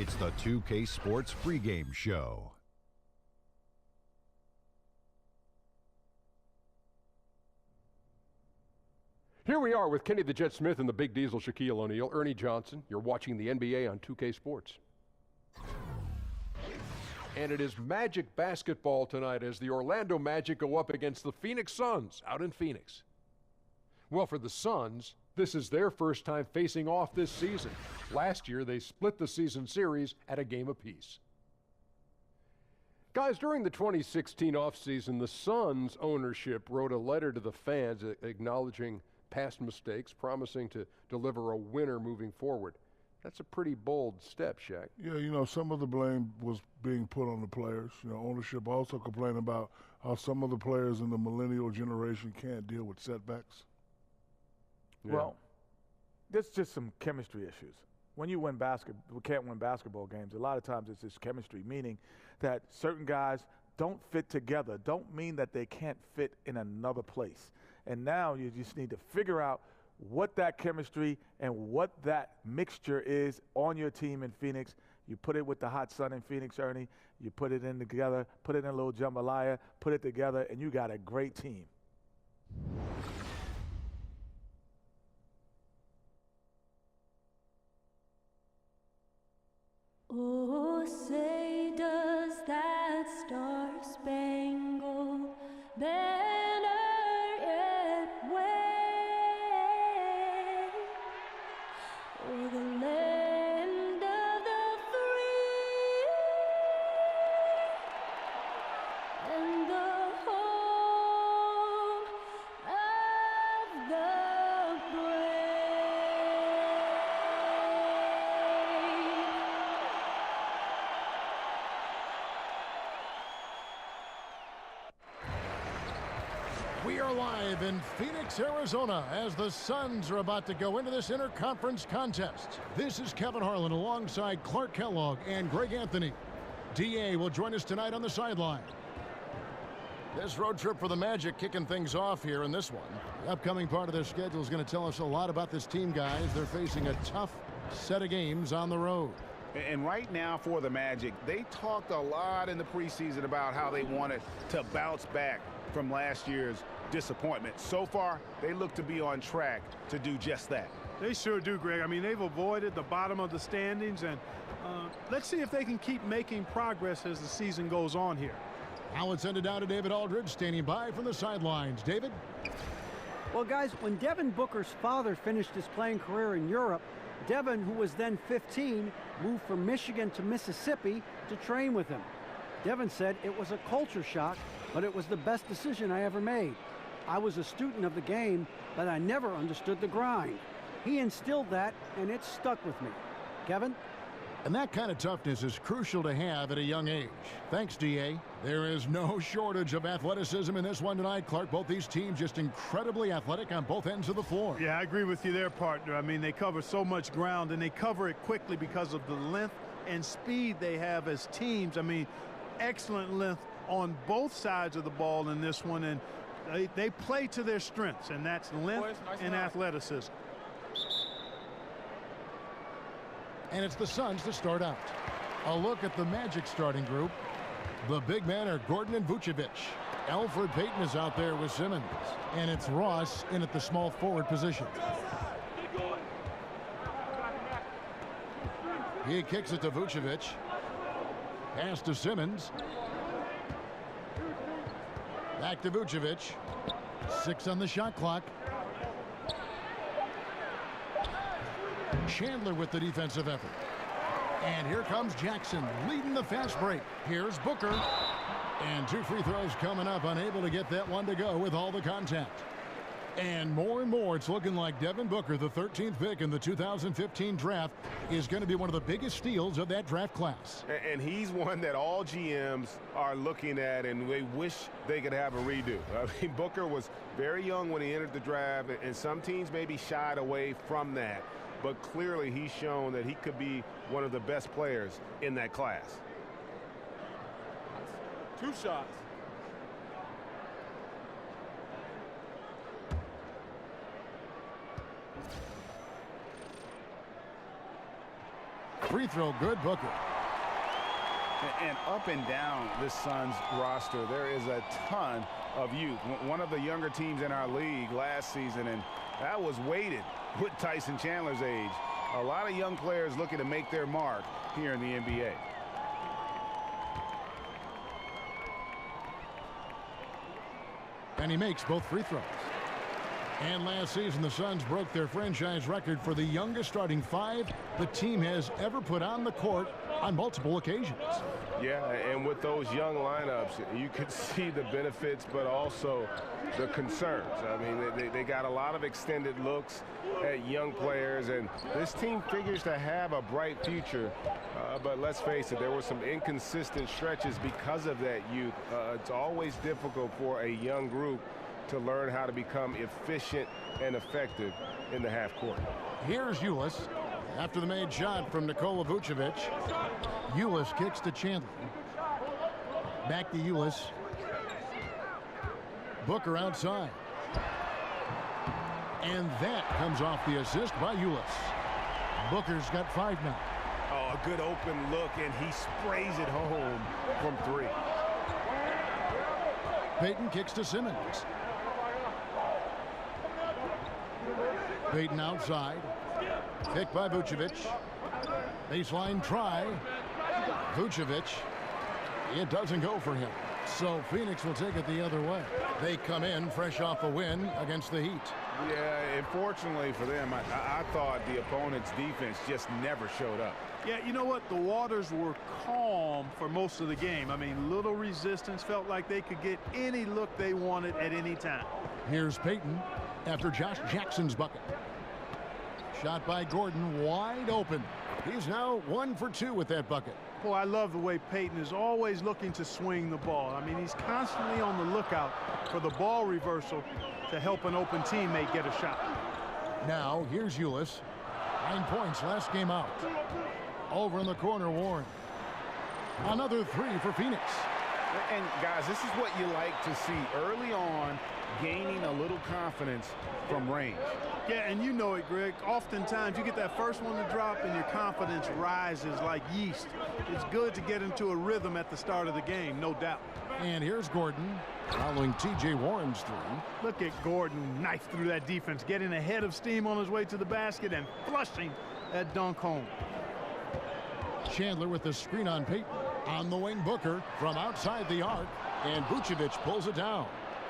It's the 2K Sports pregame show. Here we are with Kenny the Jet Smith and the Big Diesel Shaquille O'Neal, Ernie Johnson. You're watching the NBA on 2K Sports. And it is Magic basketball tonight as the Orlando Magic go up against the Phoenix Suns out in Phoenix. Well, for the Suns, this is their first time facing off this season. Last year, they split the season series at a game apiece. Guys, during the 2016 offseason, the Suns ownership wrote a letter to the fans acknowledging past mistakes, promising to deliver a winner moving forward. That's a pretty bold step, Shaq. Yeah, some of the blame was being put on the players. Ownership also complained about how some of the players in the millennial generation can't deal with setbacks. Yeah. Well, there's just some chemistry issues. When you can't win basketball games, a lot of times it's just chemistry, meaning that certain guys don't fit together. Don't mean that they can't fit in another place. And now you just need to figure out what that chemistry and what that mixture is on your team in Phoenix. You put it with the hot sun in Phoenix, Ernie. You put it in together, put it in a little jambalaya, put it together, and you got a great team. Oh, say does that star-spangled banner yet wave o'er the land of the free and the home of the brave. We are live in Phoenix, Arizona, as the Suns are about to go into this interconference contest. This is Kevin Harlan alongside Clark Kellogg and Greg Anthony. DA will join us tonight on the sideline. This road trip for the Magic kicking things off here in this one. The upcoming part of their schedule is going to tell us a lot about this team, guys. They're facing a tough set of games on the road. And right now for the Magic, they talked a lot in the preseason about how they wanted to bounce back from last year's disappointment. So far, they look to be on track to do just that. They sure do, Greg. I mean, they've avoided the bottom of the standings, and let's see if they can keep making progress as the season goes on here. Now let's send it down to David Aldridge, standing by from the sidelines. David? Well, guys, when Devin Booker's father finished his playing career in Europe, Devin, who was then 15, moved from Michigan to Mississippi to train with him. Devin said it was a culture shock, but it was the best decision I ever made. I was a student of the game, but I never understood the grind. He instilled that, and it stuck with me. Kevin? And that kind of toughness is crucial to have at a young age. Thanks, DA. There is no shortage of athleticism in this one tonight, Clark. Both these teams just incredibly athletic on both ends of the floor. Yeah, I agree with you there, partner. I mean, they cover so much ground, and they cover it quickly because of the length and speed they have as teams. I mean, excellent length on both sides of the ball in this one, and they play to their strengths, and that's length and athleticism. And it's the Suns to start out. A look at the Magic starting group. The big men are Gordon and Vucevic. Alfred Payton is out there with Simmons. And it's Ross in at the small forward position. He kicks it to Vucevic. Pass to Simmons. Back to Vucevic. 6 on the shot clock. Chandler with the defensive effort. And here comes Jackson leading the fast break. Here's Booker. And 2 free throws coming up, unable to get that one to go with all the contact. And more, it's looking like Devin Booker, the 13th pick in the 2015 draft, is going to be one of the biggest steals of that draft class. And he's one that all GMs are looking at, and they wish they could have a redo. I mean, Booker was very young when he entered the draft, and some teams maybe shied away from that. But clearly he's shown that he could be one of the best players in that class. 2 shots. Free throw good, Booker. And up and down this Suns roster, there is a ton of youth. One of the younger teams in our league last season, and that was weighted with Tyson Chandler's age. A lot of young players looking to make their mark here in the NBA. And he makes both free throws. And last season, the Suns broke their franchise record for the youngest starting five the team has ever put on the court on multiple occasions. Yeah, and with those young lineups, you could see the benefits, but also the concerns. I mean, they got a lot of extended looks at young players, and this team figures to have a bright future. But let's face it, there were some inconsistent stretches because of that youth. It's always difficult for a young group to learn how to become efficient and effective in the half court. Here's Ulis after the made shot from Nikola Vucevic. Ulis kicks to Chandler. Back to Ulis. Booker outside. And that comes off the assist by Ulis. Booker's got 5 now. Oh, a good open look, and he sprays it home from 3. Payton kicks to Simmons. Payton outside. Picked by Vucevic. Baseline try. Vucevic. It doesn't go for him. So Phoenix will take it the other way. They come in fresh off a win against the Heat. Yeah, unfortunately for them, I thought the opponent's defense just never showed up. Yeah, you know what? The waters were calm for most of the game. I mean, little resistance, felt like they could get any look they wanted at any time. Here's Payton after Josh Jackson's bucket. Shot by Gordon, wide open. He's now 1 for 2 with that bucket. Boy, I love the way Payton is always looking to swing the ball. I mean, he's constantly on the lookout for the ball reversal to help an open teammate get a shot. Now, here's Ulis. 9 points last game out. Over in the corner, Warren. Another 3 for Phoenix. And, guys, this is what you like to see early on, gaining a little confidence from range. Yeah, and you know it, Greg. Oftentimes, you get that first one to drop and your confidence rises like yeast. It's good to get into a rhythm at the start of the game, no doubt. And here's Gordon following T.J. Warren's 3. Look at Gordon knife through that defense, getting ahead of steam on his way to the basket and flushing that dunk home. Chandler with the screen on Payton. On the wing, Booker from outside the arc, and Vucevic pulls it down.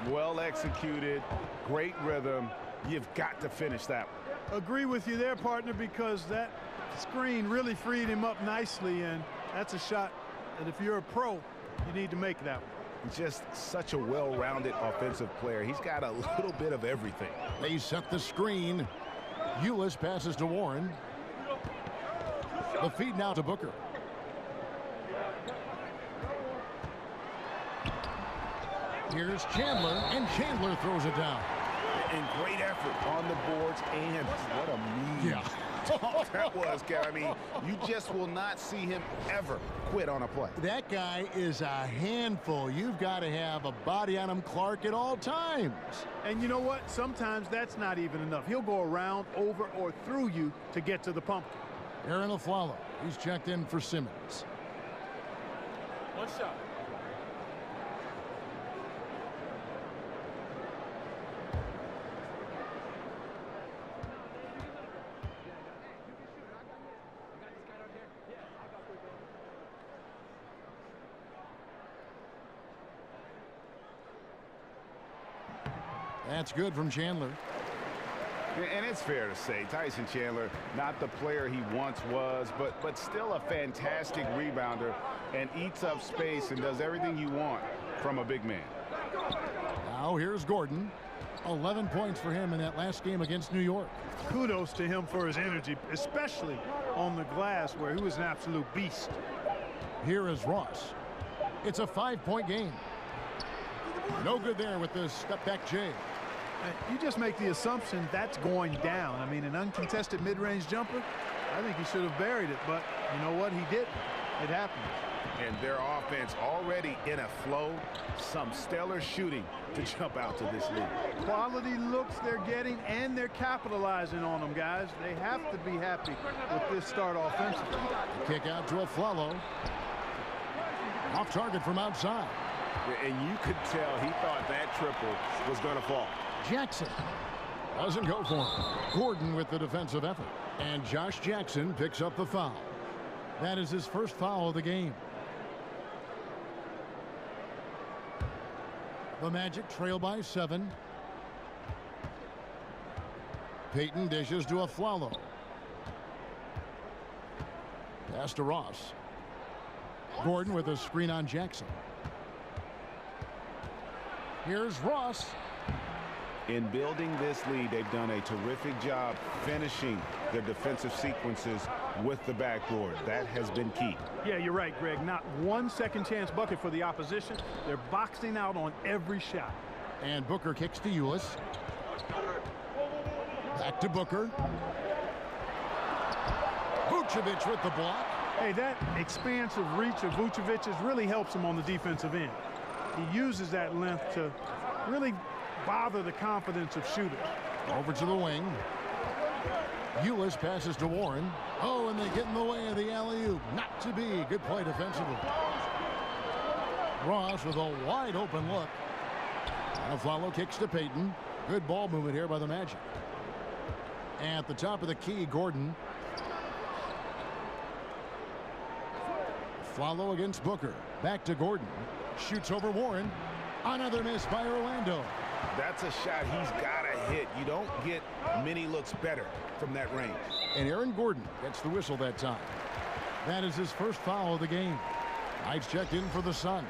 Well executed, great rhythm. You've got to finish that one. Agree with you there, partner, because that screen really freed him up nicely, and that's a shot that if you're a pro, you need to make that one. Just such a well-rounded offensive player. He's got a little bit of everything. They set the screen. Ulis passes to Warren. The feed now to Booker. Here's Chandler, and Chandler throws it down. And great effort on the boards, and what a move. Yeah. That was, Kev. I mean, you just will not see him ever quit on a play. That guy is a handful. You've got to have a body on him, Clark, at all times. And you know what? Sometimes that's not even enough. He'll go around, over, or through you to get to the pumpkin. Aaron Aflalo. He's checked in for Simmons. One shot. That's good from Chandler. And it's fair to say, Tyson Chandler, not the player he once was, but still a fantastic rebounder and eats up space and does everything you want from a big man. Now here's Gordon. 11 points for him in that last game against New York. Kudos to him for his energy, especially on the glass where he was an absolute beast. Here is Ross. It's a 5-point game. No good there with the step-back J. You just make the assumption that's going down. I mean, an uncontested mid-range jumper, I think he should have buried it, but you know what? He didn't. It happened. And their offense already in a flow. Some stellar shooting to jump out to this lead. Quality looks they're getting, and they're capitalizing on them, guys. They have to be happy with this start offensively. Kick out to Aflalo. Off target from outside. And you could tell he thought that triple was going to fall. Jackson doesn't go for him. Gordon with the defensive effort. And Josh Jackson picks up the foul. That is his first foul of the game. The Magic trail by 7. Payton dishes to Aflalo. Pass to Ross. Gordon with a screen on Jackson. Here's Ross. In building this lead, they've done a terrific job finishing their defensive sequences with the backboard. That has been key. Yeah, you're right, Greg. Not one second chance bucket for the opposition. They're boxing out on every shot. And Booker kicks to Ulis. Back to Booker. Vucevic with the block. Hey, that expansive reach of Vucevic's really helps him on the defensive end. He uses that length to really bother the confidence of shooters. Over to the wing. Ulis passes to Warren. Oh, and they get in the way of the alley-oop. Not to be. Good play defensively. Ross with a wide open look. Aflalo kicks to Payton. Good ball movement here by the Magic. At the top of the key, Gordon. Aflalo against Booker. Back to Gordon. Shoots over Warren. Another miss by Orlando. That's a shot he's got to hit. You don't get many looks better from that range. And Aaron Gordon gets the whistle that time. That is his first foul of the game. Knight's checked in for the Suns.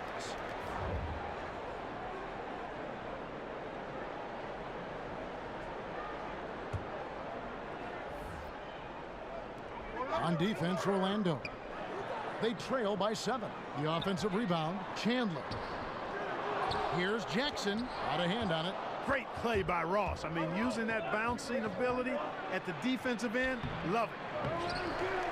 On defense, Orlando. They trail by 7. The offensive rebound, Chandler. Here's Jackson. Out of hand on it. Great play by Ross. I mean, using that bouncing ability at the defensive end, love it.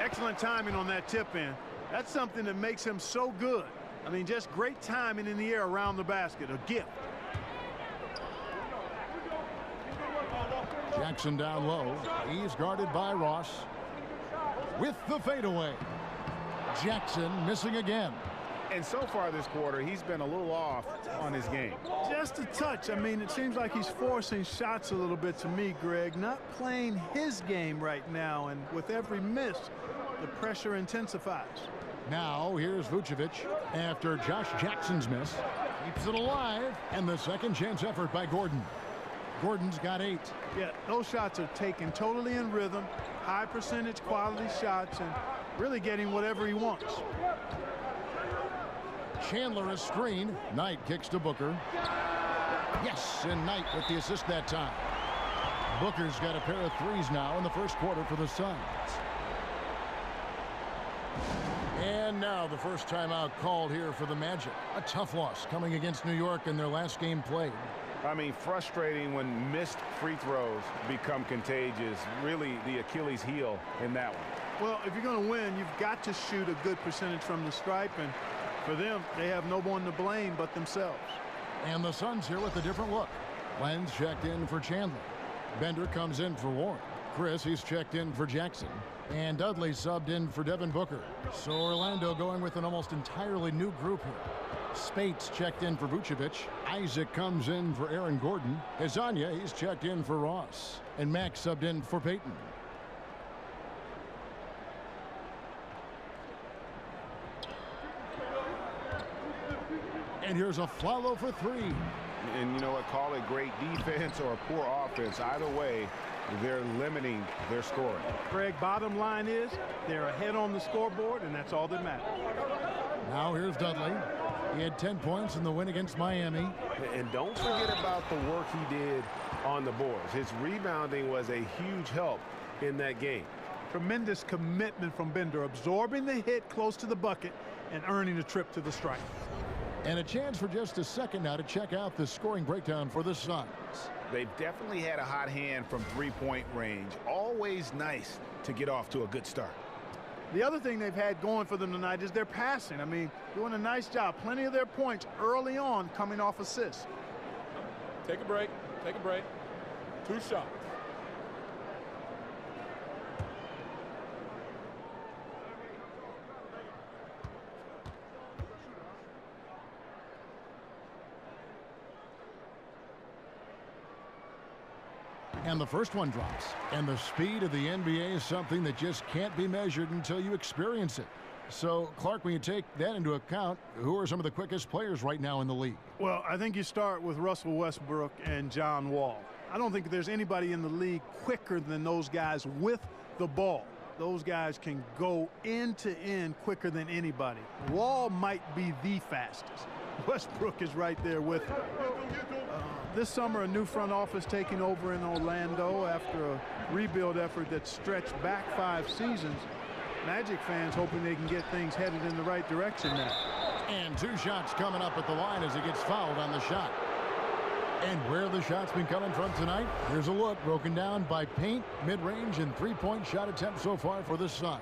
Excellent timing on that tip in. That's something that makes him so good. I mean, just great timing in the air around the basket, a gift. Jackson down low. He's guarded by Ross. With the fadeaway. Jackson missing again. And so far this quarter, he's been a little off on his game. Just a touch. I mean, it seems like he's forcing shots a little bit to me, Greg. Not playing his game right now, and with every miss, the pressure intensifies. Now, here's Vucevic after Josh Jackson's miss. Keeps it alive, and the second chance effort by Gordon. Gordon's got 8. Yeah, those shots are taken totally in rhythm, high percentage quality shots, and really getting whatever he wants. Chandler is screened. Knight kicks to Booker. Yes, and Knight with the assist that time. Booker's got a pair of threes now in the first quarter for the Suns. And now the first timeout called here for the Magic. A tough loss coming against New York in their last game played. I mean, frustrating when missed free throws become contagious. Really the Achilles heel in that one. Well, if you're going to win, you've got to shoot a good percentage from the stripe, and for them, they have no one to blame but themselves. And the Suns here with a different look. Lenz checked in for Chandler. Bender comes in for Warren. Chris, he's checked in for Jackson. And Dudley subbed in for Devin Booker. So Orlando going with an almost entirely new group here. Spates checked in for Vucevic. Isaac comes in for Aaron Gordon. Hezonja, he's checked in for Ross. And Max subbed in for Payton. And here's Aflalo for 3. And you know what, call it great defense or poor offense. Either way, they're limiting their scoring. Greg, bottom line is they're ahead on the scoreboard, and that's all that matters. Now here's Dudley. He had 10 points in the win against Miami. And don't forget about the work he did on the boards. His rebounding was a huge help in that game. Tremendous commitment from Bender, absorbing the hit close to the bucket and earning a trip to the stripe. And a chance for just a second now to check out the scoring breakdown for the Suns. They've definitely had a hot hand from three-point range. Always nice to get off to a good start. The other thing they've had going for them tonight is their passing. I mean, doing a nice job. Plenty of their points early on coming off assists. Take a break. Take a break. 2 shots. And the first one drops. And the speed of the NBA is something that just can't be measured until you experience it. So, Clark, when you take that into account, who are some of the quickest players right now in the league? Well, I think you start with Russell Westbrook and John Wall. I don't think there's anybody in the league quicker than those guys with the ball. Those guys can go end to end quicker than anybody. Wall might be the fastest. Westbrook is right there with him. This summer, a new front office taking over in Orlando after a rebuild effort that stretched back 5 seasons. Magic fans hoping they can get things headed in the right direction now. And 2 shots coming up at the line as he gets fouled on the shot. And where have the shots been coming from tonight? Here's a look broken down by paint, mid-range, and 3-point shot attempts so far for the Suns.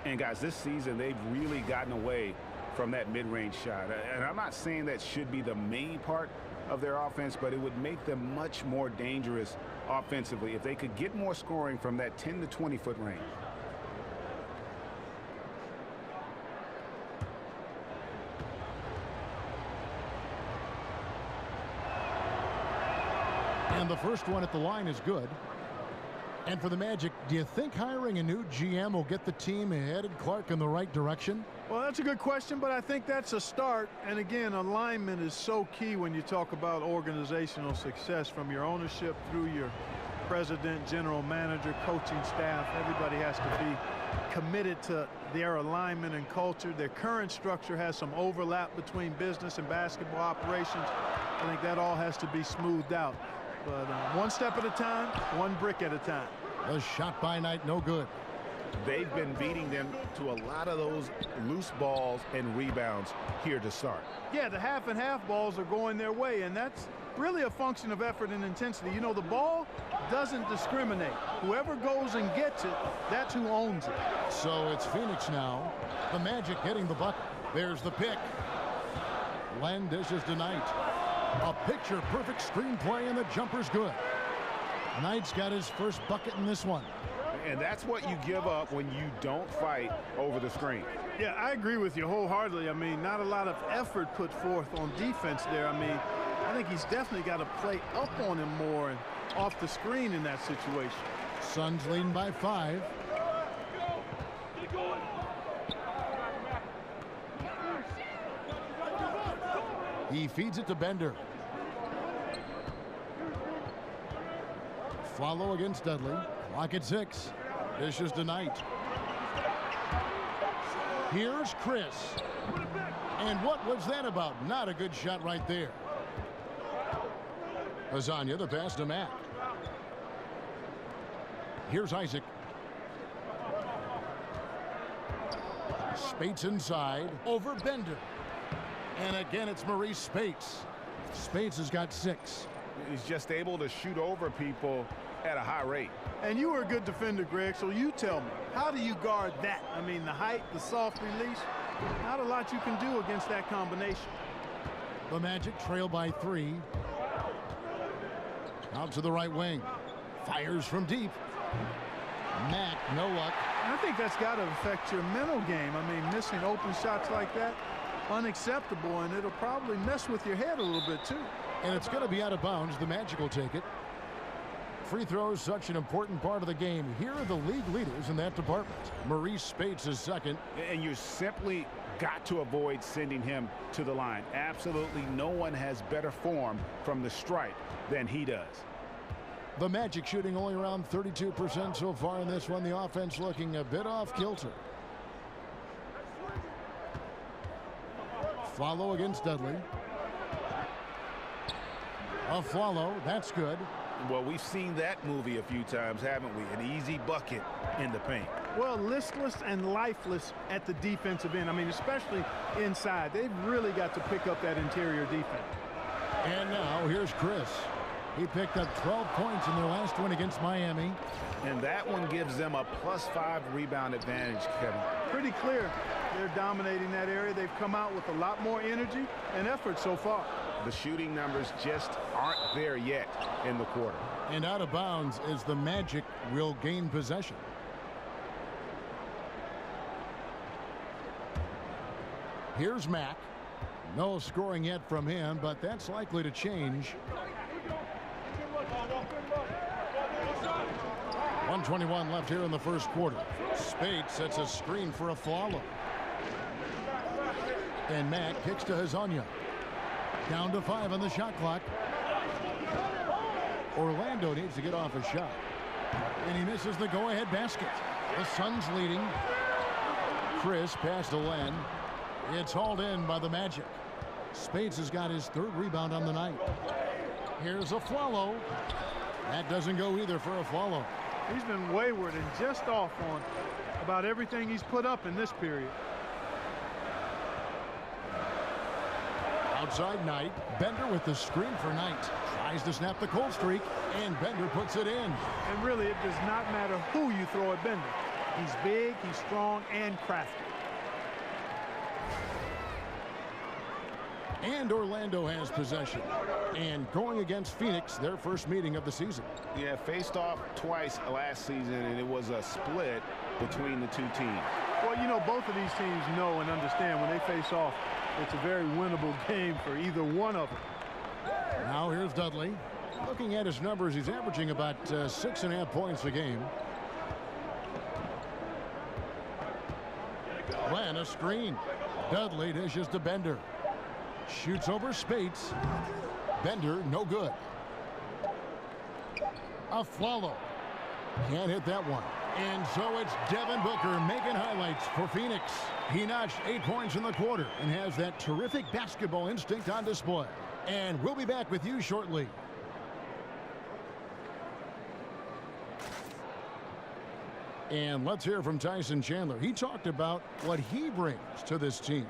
And guys, this season they've really gotten away from that mid-range shot. And I'm not saying that should be the main part of their offense, but it would make them much more dangerous offensively if they could get more scoring from that 10 to 20-foot range. And the first one at the line is good. And for the Magic, do you think hiring a new GM will get the team headed, Clark, in the right direction? Well, that's a good question, but I think that's a start. And again, alignment is so key when you talk about organizational success, from your ownership through your president, general manager, coaching staff. Everybody has to be committed to their alignment and culture. Their current structure has some overlap between business and basketball operations. I think that all has to be smoothed out. But one step at a time, one brick at a time. The shot by Night, no good. They've been beating them to a lot of those loose balls and rebounds here to start. Yeah, the half and half balls are going their way, and that's really a function of effort and intensity. You know, the ball doesn't discriminate. Whoever goes and gets it, that's who owns it. So it's Phoenix now. The Magic getting the bucket. There's the pick. Len dishes to Knight. A picture-perfect screenplay, and the jumper's good. Knight's got his first bucket in this one. And that's what you give up when you don't fight over the screen. Yeah, I agree with you wholeheartedly. I mean, not a lot of effort put forth on defense there. I mean, I think he's definitely got to play up on him more and off the screen in that situation. Suns leading by 5. He feeds it to Bender. Follow against Dudley. Clock at 6. Dishes to Knight. Here's Chris. And what was that about? Not a good shot right there. Lasagna, the pass to Mack. Here's Isaac. Spates inside. Over Bender. And again, it's Maurice Spates. Spates has got 6. He's just able to shoot over people at a high rate. And you were a good defender, Greg, so you tell me, how do you guard that? I mean, the height, the soft release, not a lot you can do against that combination. The Magic trail by 3. Out to the right wing. Fires from deep. Mack, no luck. I think that's got to affect your mental game. I mean, missing open shots like that, unacceptable, and it'll probably mess with your head a little bit too. And it's going to be out of bounds. The Magic will take it. Free throws, such an important part of the game. Here are the league leaders in that department. Maurice Spates is second. And you simply got to avoid sending him to the line. Absolutely no one has better form from the stripe than he does. The Magic shooting only around 32% so far in this one. The offense looking a bit off kilter. Follow against Dudley. A follow, that's good. Well, we've seen that movie a few times, haven't we? An easy bucket in the paint. Well, listless and lifeless at the defensive end. I mean, especially inside. They've really got to pick up that interior defense. And now here's Chris. He picked up 12 points in their last win against Miami. And that one gives them a +5 rebound advantage, Kevin. Pretty clear. They're dominating that area. They've come out with a lot more energy and effort so far. The shooting numbers just aren't there yet in the quarter. And out of bounds is the Magic will gain possession. Here's Mack. No scoring yet from him, but that's likely to change. 1:21 left here in the first quarter. Spade sets a screen for a follow. And Mack kicks to Hazonia. Down to 5 on the shot clock. Orlando needs to get off a shot. And he misses the go-ahead basket. The Suns leading. Chris pass to Len. It's hauled in by the Magic. Spades has got his 3rd rebound on the night. Here's a follow. That doesn't go either for a follow. He's been wayward and just off on about everything he's put up in this period. Outside Knight. Bender with the screen for Knight. Tries to snap the cold streak, and Bender puts it in. And really, it does not matter who you throw at Bender. He's big, he's strong, and crafty. And Orlando has possession. And going against Phoenix, their first meeting of the season. Yeah, faced off twice last season, and it was a split between the two teams. Well, you know, both of these teams know and understand when they face off, it's a very winnable game for either one of them. Now here's Dudley. Looking at his numbers, he's averaging about 6.5 points a game. Len, a screen. Dudley dishes to Bender. Shoots over Spates. Bender, no good. A follow. Can't hit that one. And so it's Devin Booker making highlights for Phoenix. He notched 8 points in the quarter and has that terrific basketball instinct on display. And we'll be back with you shortly. And let's hear from Tyson Chandler. He talked about what he brings to this team.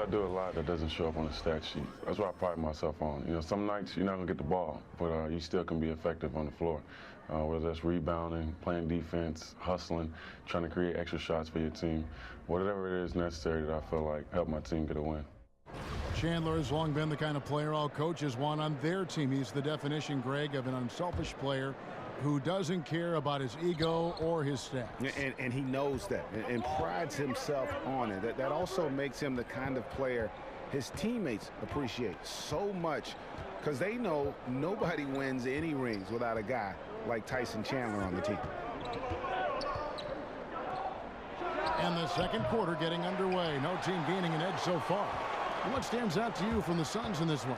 I do a lot that doesn't show up on the stat sheet. That's what I pride myself on. You know, some nights you're not going to get the ball, but you still can be effective on the floor. Whether that's rebounding, playing defense, hustling, trying to create extra shots for your team. Whatever it is necessary that I feel like help my team get a win. Chandler has long been the kind of player all coaches want on their team. He's the definition, Greg, of an unselfish player who doesn't care about his ego or his stats. And he knows that and prides himself on it. That also makes him the kind of player his teammates appreciate so much because they know nobody wins any rings without a guy like Tyson Chandler on the team. And the second quarter getting underway. No team gaining an edge so far. What stands out to you from the Suns in this one?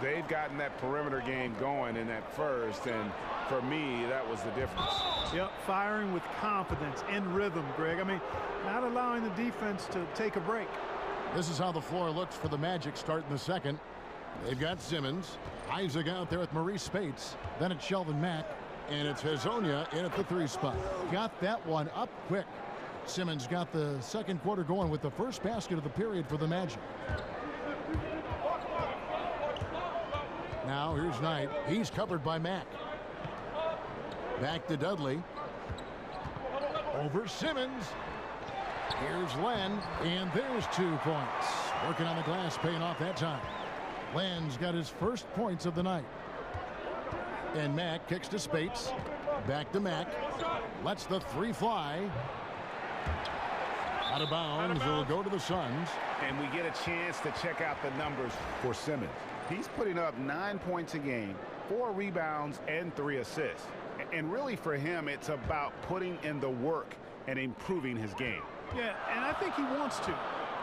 They've gotten that perimeter game going in that first, and for me, that was the difference. Yep, firing with confidence and rhythm, Greg. I mean, not allowing the defense to take a break. This is how the floor looks for the Magic starting the second. They've got Simmons. Isaac out there with Maurice Spates. Then it's Shelvin Mack. And it's Hazonia in at the 3 spot. Got that one up quick. Simmons got the second quarter going with the first basket of the period for the Magic. Now here's Knight. He's covered by Mack. Back to Dudley. Over Simmons. Here's Len. And there's 2 points. Working on the glass, paying off that time. Len's got his first points of the night. And Mack kicks to Spates. Back to Mack. Lets the 3 fly. Out of bounds. It'll go to the Suns. And we get a chance to check out the numbers for Simmons. He's putting up 9 points a game, 4 rebounds, and 3 assists. And really for him, it's about putting in the work and improving his game. Yeah, and I think he wants to.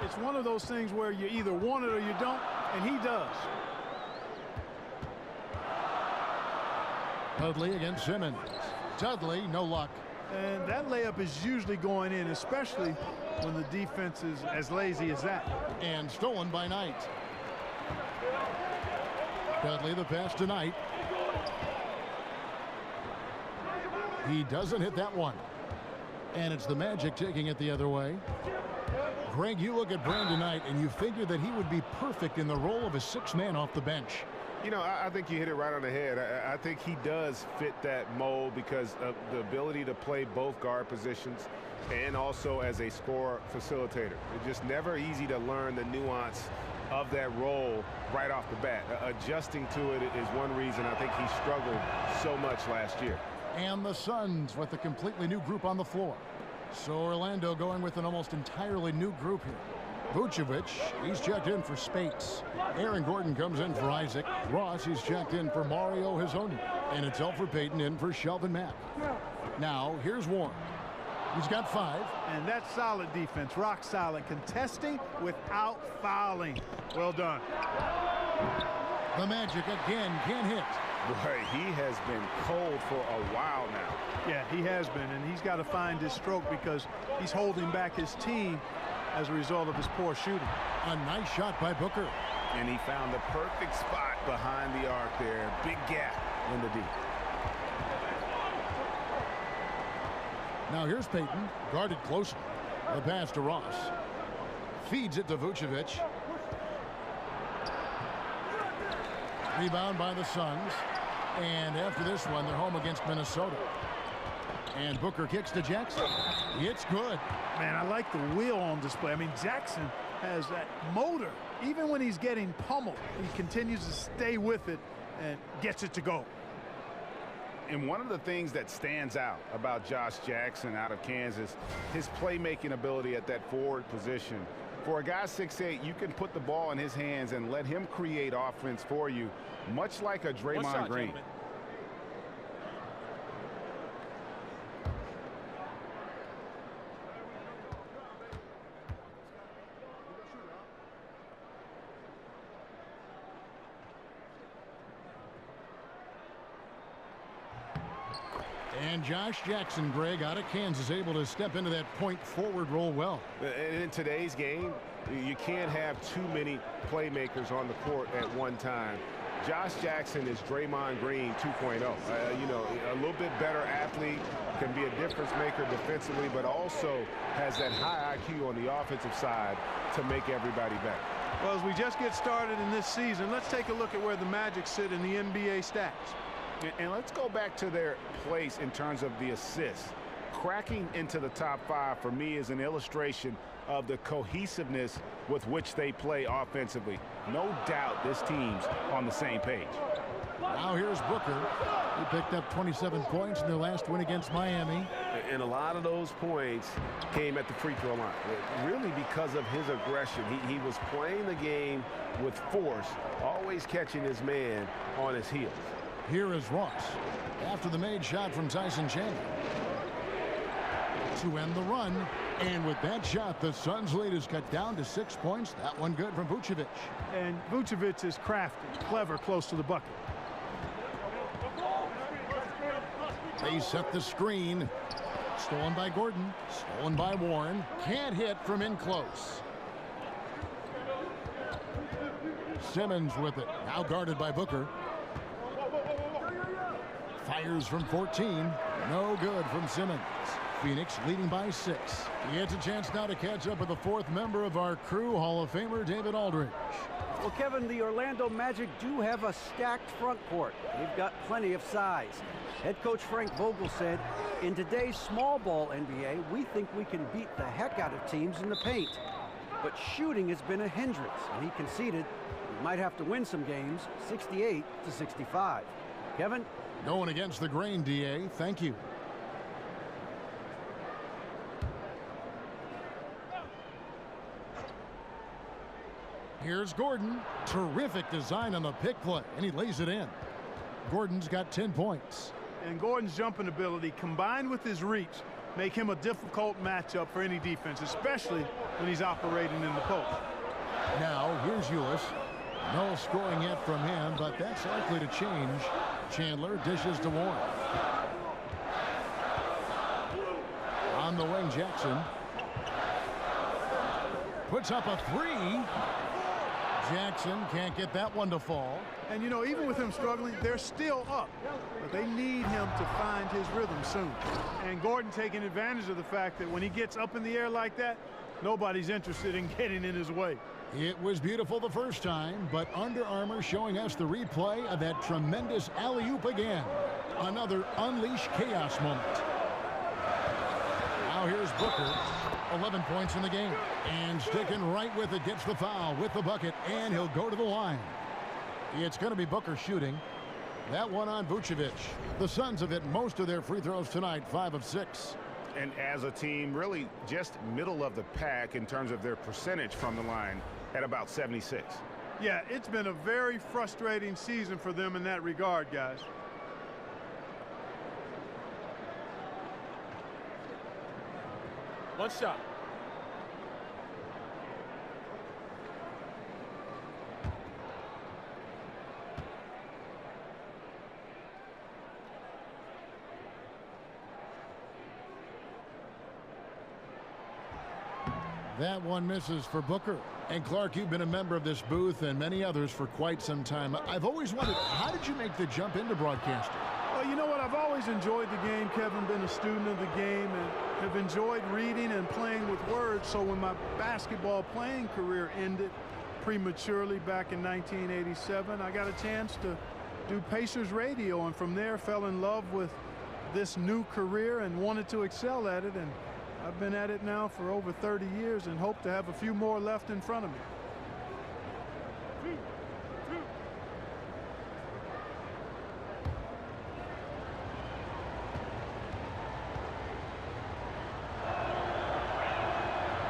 It's one of those things where you either want it or you don't, and he does. Dudley against Simmons. Dudley, no luck. And that layup is usually going in, especially when the defense is as lazy as that. And stolen by Knight. Dudley the pass to Knight. He doesn't hit that one. And it's the Magic taking it the other way. Greg, you look at Brandon Knight and you figure that he would be perfect in the role of a 6th man off the bench. You know, I think you hit it right on the head. I think he does fit that mold because of the ability to play both guard positions and also as a scorer facilitator. It's just never easy to learn the nuance of that role right off the bat. Adjusting to it is one reason I think he struggled so much last year. And the Suns with a completely new group on the floor. So Orlando going with an almost entirely new group here. Vucevic, he's checked in for Spates. Aaron Gordon comes in for Isaac. Ross, he's checked in for Mario Hezonja. And it's Elfrid Payton in for Shelvin Mack. Now, here's Warren. He's got 5. And that's solid defense, rock solid, contesting without fouling. Well done. The Magic again can't hit. Boy, he has been cold for a while now. Yeah, he has been, and he's got to find his stroke because he's holding back his team as a result of his poor shooting. A nice shot by Booker. And he found the perfect spot behind the arc there. Big gap in the D. Now here's Payton, guarded closely. The pass to Ross. Feeds it to Vucevic. Rebound by the Suns. And after this one, they're home against Minnesota. And Booker kicks to Jackson. It's good. Man, I like the wheel on display. I mean, Jackson has that motor. Even when he's getting pummeled, he continues to stay with it and gets it to go. And one of the things that stands out about Josh Jackson out of Kansas, his playmaking ability at that forward position. For a guy 6'8", you can put the ball in his hands and let him create offense for you, much like a Draymond Green. Gentlemen? And Josh Jackson, Greg, out of Kansas, able to step into that point forward role well. And in today's game, you can't have too many playmakers on the court at one time. Josh Jackson is Draymond Green 2.0. You know, a little bit better athlete, can be a difference maker defensively, but also has that high IQ on the offensive side to make everybody better. Well, as we just get started in this season, let's take a look at where the Magic sit in the NBA stats. And let's go back to their place in terms of the assists. Cracking into the top 5 for me is an illustration of the cohesiveness with which they play offensively. No doubt this team's on the same page. Now here's Booker. He picked up 27 points in their last win against Miami. And a lot of those points came at the free throw line, really because of his aggression. He was playing the game with force, always catching his man on his heels. Here is Ross after the made shot from Tyson Chandler to end the run. And with that shot, the Suns' lead is cut down to 6 points. That one good from Vucevic. And Vucevic is crafty, clever, close to the bucket. They set the screen. Stolen by Gordon. Stolen by Warren. Can't hit from in close. Simmons with it. Now guarded by Booker. Fires from 14. No good from Simmons. Phoenix leading by 6. He gets a chance now to catch up with the 4th member of our crew, Hall of Famer David Aldridge. Well, Kevin, the Orlando Magic do have a stacked front court. They've got plenty of size. Head coach Frank Vogel said, in today's small ball NBA, we think we can beat the heck out of teams in the paint. But shooting has been a hindrance, and he conceded we might have to win some games, 68-65. Kevin? Going against the grain, DA. Thank you. Here's Gordon. Terrific design on the pick play, and he lays it in. Gordon's got 10 points. And Gordon's jumping ability, combined with his reach, make him a difficult matchup for any defense, especially when he's operating in the post. Now, here's Ulis. No scoring yet from him, but that's likely to change. Chandler dishes to Warren. On the wing, Jackson. Puts up a 3. Jackson can't get that one to fall. And, you know, even with him struggling, they're still up. But they need him to find his rhythm soon. And Gordon taking advantage of the fact that when he gets up in the air like that, nobody's interested in getting in his way. It was beautiful the first time, but Under Armour showing us the replay of that tremendous alley-oop again. Another unleash chaos moment. Now here's Booker. 11 points in the game. And sticking right with it, gets the foul with the bucket, and he'll go to the line. It's going to be Booker shooting. That one on Vucevic. The Suns have hit most of their free throws tonight, 5 of 6. And as a team, really just middle of the pack in terms of their percentage from the line at about 76. Yeah, it's been a very frustrating season for them in that regard, guys. One shot. That one misses for Booker. And Clark, you've been a member of this booth and many others for quite some time. I've always wondered, how did you make the jump into broadcasting? Well, you know what? I've always enjoyed the game, Kevin, been a student of the game, and have enjoyed reading and playing with words. So when my basketball playing career ended prematurely back in 1987, I got a chance to do Pacers radio, and from there fell in love with this new career and wanted to excel at it. And I've been at it now for over 30 years and hope to have a few more left in front of me.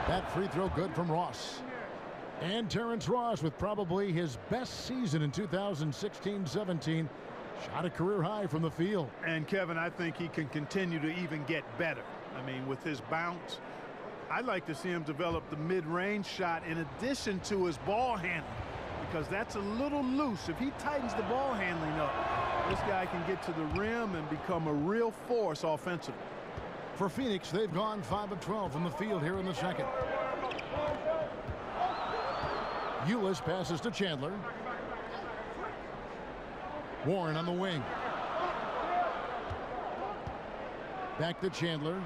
That free throw good from Ross. And Terrence Ross with probably his best season in 2016-17. Shot a career high from the field. And Kevin, I think he can continue to even get better. I mean, with his bounce, I'd like to see him develop the mid-range shot in addition to his ball handling, because that's a little loose. If he tightens the ball handling up, this guy can get to the rim and become a real force offensively. For Phoenix, they've gone 5 of 12 from the field here in the second. Ulis passes to Chandler. Warren on the wing. Back to Chandler.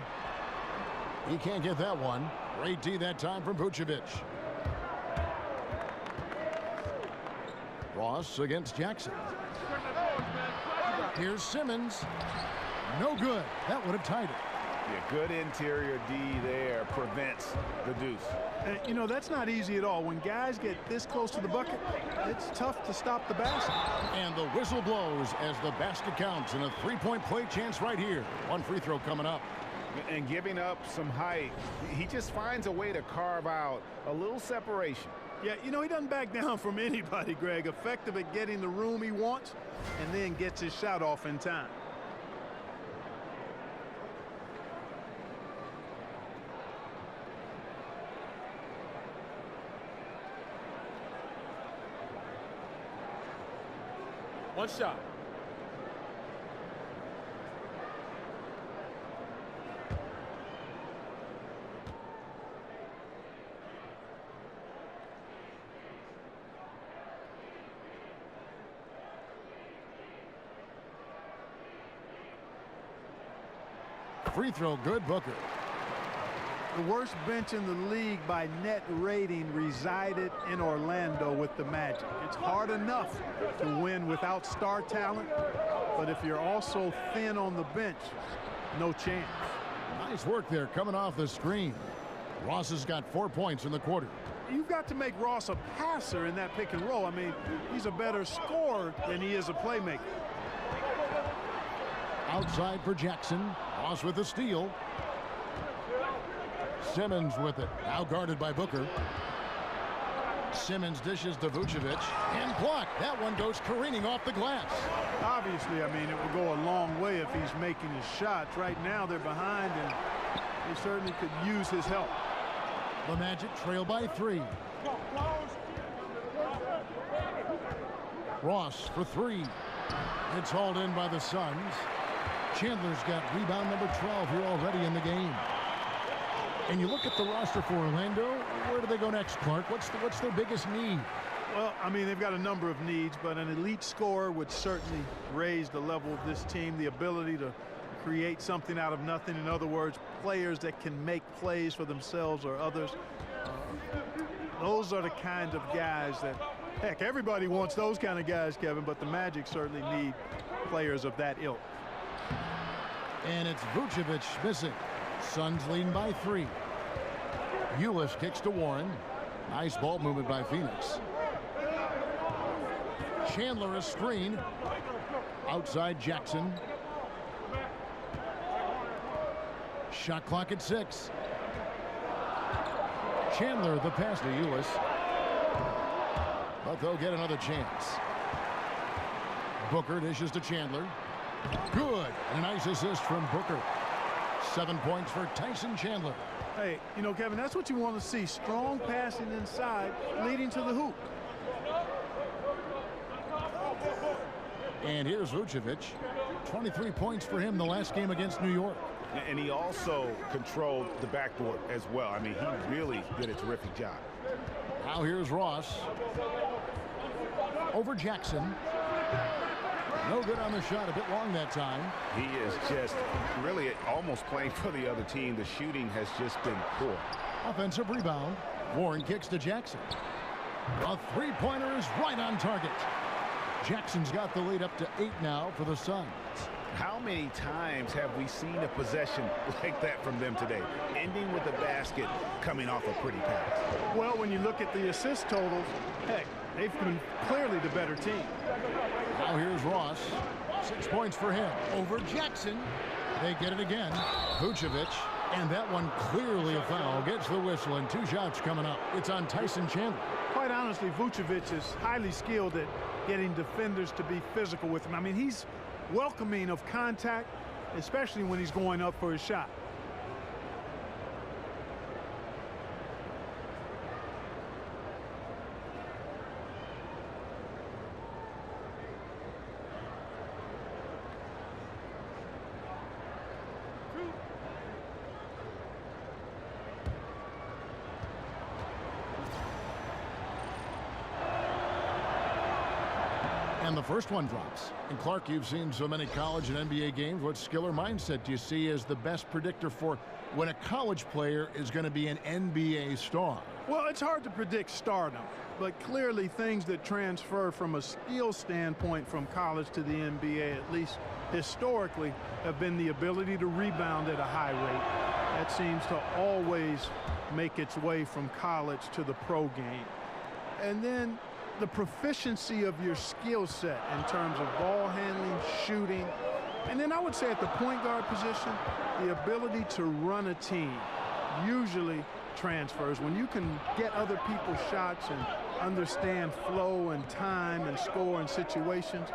He can't get that one. Great D that time from Vucevic. Ross against Jackson. Here's Simmons. No good. That would have tied it. Yeah, good interior D there prevents the deuce. And, you know, that's not easy at all. When guys get this close to the bucket, it's tough to stop the basket. And the whistle blows as the basket counts, and a three-point play chance right here. One free throw coming up. And giving up some height, he just finds a way to carve out a little separation. Yeah, you know, he doesn't back down from anybody, Greg. Effective at getting the room he wants, and then gets his shot off in time. One shot. Free throw good, Booker. The worst bench in the league by net rating resided in Orlando with the Magic. It's hard enough to win without star talent, but if you're also thin on the bench, no chance. Nice work there coming off the screen. Ross has got 4 points in the quarter. You've got to make Ross a passer in that pick and roll. I mean, he's a better scorer than he is a playmaker. Outside for Jackson. Ross with the steal. Simmons with it. Now guarded by Booker. Simmons dishes to Vucevic. And blocked. That one goes careening off the glass. Obviously, I mean, it would go a long way if he's making his shots. Right now, they're behind, and they certainly could use his help. The Magic trail by 3. Ross for 3. It's hauled in by the Suns. Chandler's got rebound number 12 here already in the game. And you look at the roster for Orlando, where do they go next, Clark? What's their biggest need? Well, I mean, they've got a number of needs, but an elite scorer would certainly raise the level of this team, the ability to create something out of nothing. In other words, players that can make plays for themselves or others. Those are the kind of guys that, heck, everybody wants those kind of guys, Kevin, but the Magic certainly need players of that ilk. And it's Vucevic missing. Suns leading by 3. Ulis kicks to Warren. Nice ball movement by Phoenix. Chandler a screen. Outside Jackson. Shot clock at 6. Chandler the pass to Ulis. But they'll get another chance. Booker dishes to Chandler. Good. A nice assist from Booker. 7 points for Tyson Chandler. Hey, you know, Kevin, that's what you want to see. Strong passing inside, leading to the hoop. And here's Vucevic. 23 points for him the last game against New York. And he also controlled the backboard as well. I mean, he really did a terrific job. Now here's Ross. Over Jackson. No good on the shot, a bit long that time. He is just really almost playing for the other team. The shooting has just been poor. Offensive rebound. Warren kicks to Jackson. A three-pointer is right on target. Jackson's got the lead up to 8 now for the Suns. How many times have we seen a possession like that from them today, ending with the basket coming off a pretty pass? Well, when you look at the assist totals, heck, they've been clearly the better team. Now here's Ross. 6 points for him. Over Jackson. They get it again. Vucevic. And that one clearly a foul. Gets the whistle and 2 shots coming up. It's on Tyson Chandler. Quite honestly, Vucevic is highly skilled at getting defenders to be physical with him. I mean, he's welcoming of contact, especially when he's going up for his shot. And the first one drops. And Clark, you've seen so many college and NBA games. What skill or mindset do you see as the best predictor for when a college player is going to be an NBA star? Well, it's hard to predict stardom, but clearly things that transfer from a skill standpoint from college to the NBA, at least historically, have been the ability to rebound at a high rate. That seems to always make its way from college to the pro game. And then the proficiency of your skill set in terms of ball handling, shooting, and then I would say at the point guard position, the ability to run a team usually transfers. When you can get other people's shots and understand flow and time and score and situations,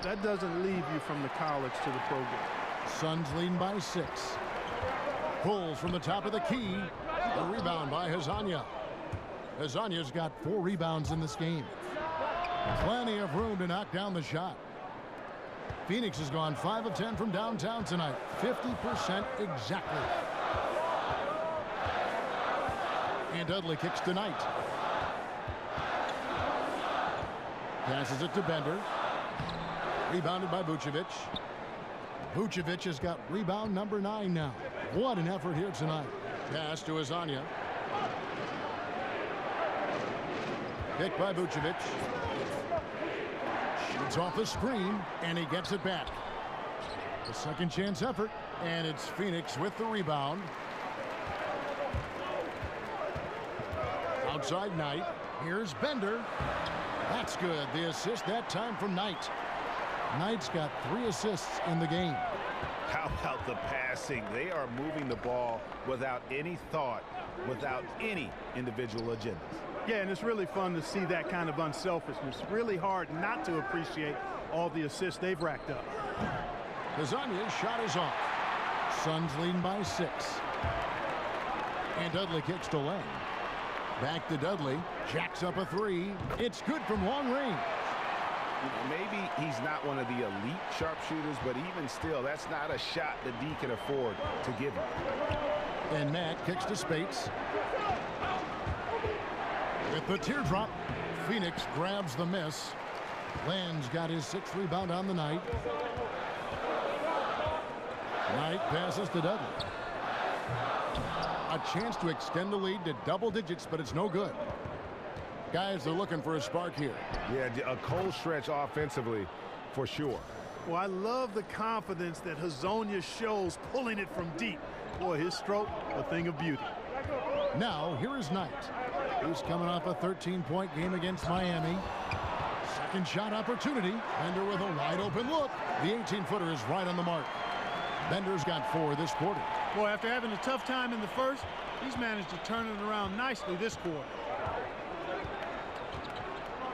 that doesn't leave you from the college to the pro game. Suns leading by 6. Pulls from the top of the key. A rebound by Hezonja. Hezonja's got 4 rebounds in this game. Plenty of room to knock down the shot. Phoenix has gone 5 of 10 from downtown tonight. 50% exactly. And Dudley kicks tonight. Passes it to Bender. Rebounded by Vucevic. Vucevic has got rebound number 9 now. What an effort here tonight. Pass to Hezonja. Picked by Vucevic. Shoots off the screen, and he gets it back. The second chance effort, and it's Phoenix with the rebound. Outside Knight. Here's Bender. That's good. The assist that time from Knight. Knight's got 3 assists in the game. How about the passing? They are moving the ball without any thought, without any individual agendas. Yeah, and it's really fun to see that kind of unselfishness. Really hard not to appreciate all the assists they've racked up. Hezonja's shot is off. Suns leading by 6. And Dudley kicks to Len. Back to Dudley. Jacks up a 3. It's good from long range. Maybe he's not one of the elite sharpshooters, but even still, that's not a shot that D can afford to give him. And Matt kicks to Spates. With the teardrop, Phoenix grabs the miss. Len's got his 6th rebound on the night. Knight passes to Dudley. A chance to extend the lead to double digits, but it's no good. Guys, they're looking for a spark here. Yeah, a cold stretch offensively for sure. Well, I love the confidence that Hazonia shows pulling it from deep. Boy, his stroke, a thing of beauty. Now, here is Knight. He's coming off a 13-point game against Miami. Second shot opportunity. Bender with a wide open look. The 18-footer is right on the mark. Bender's got 4 this quarter. Boy, after having a tough time in the first, he's managed to turn it around nicely this quarter.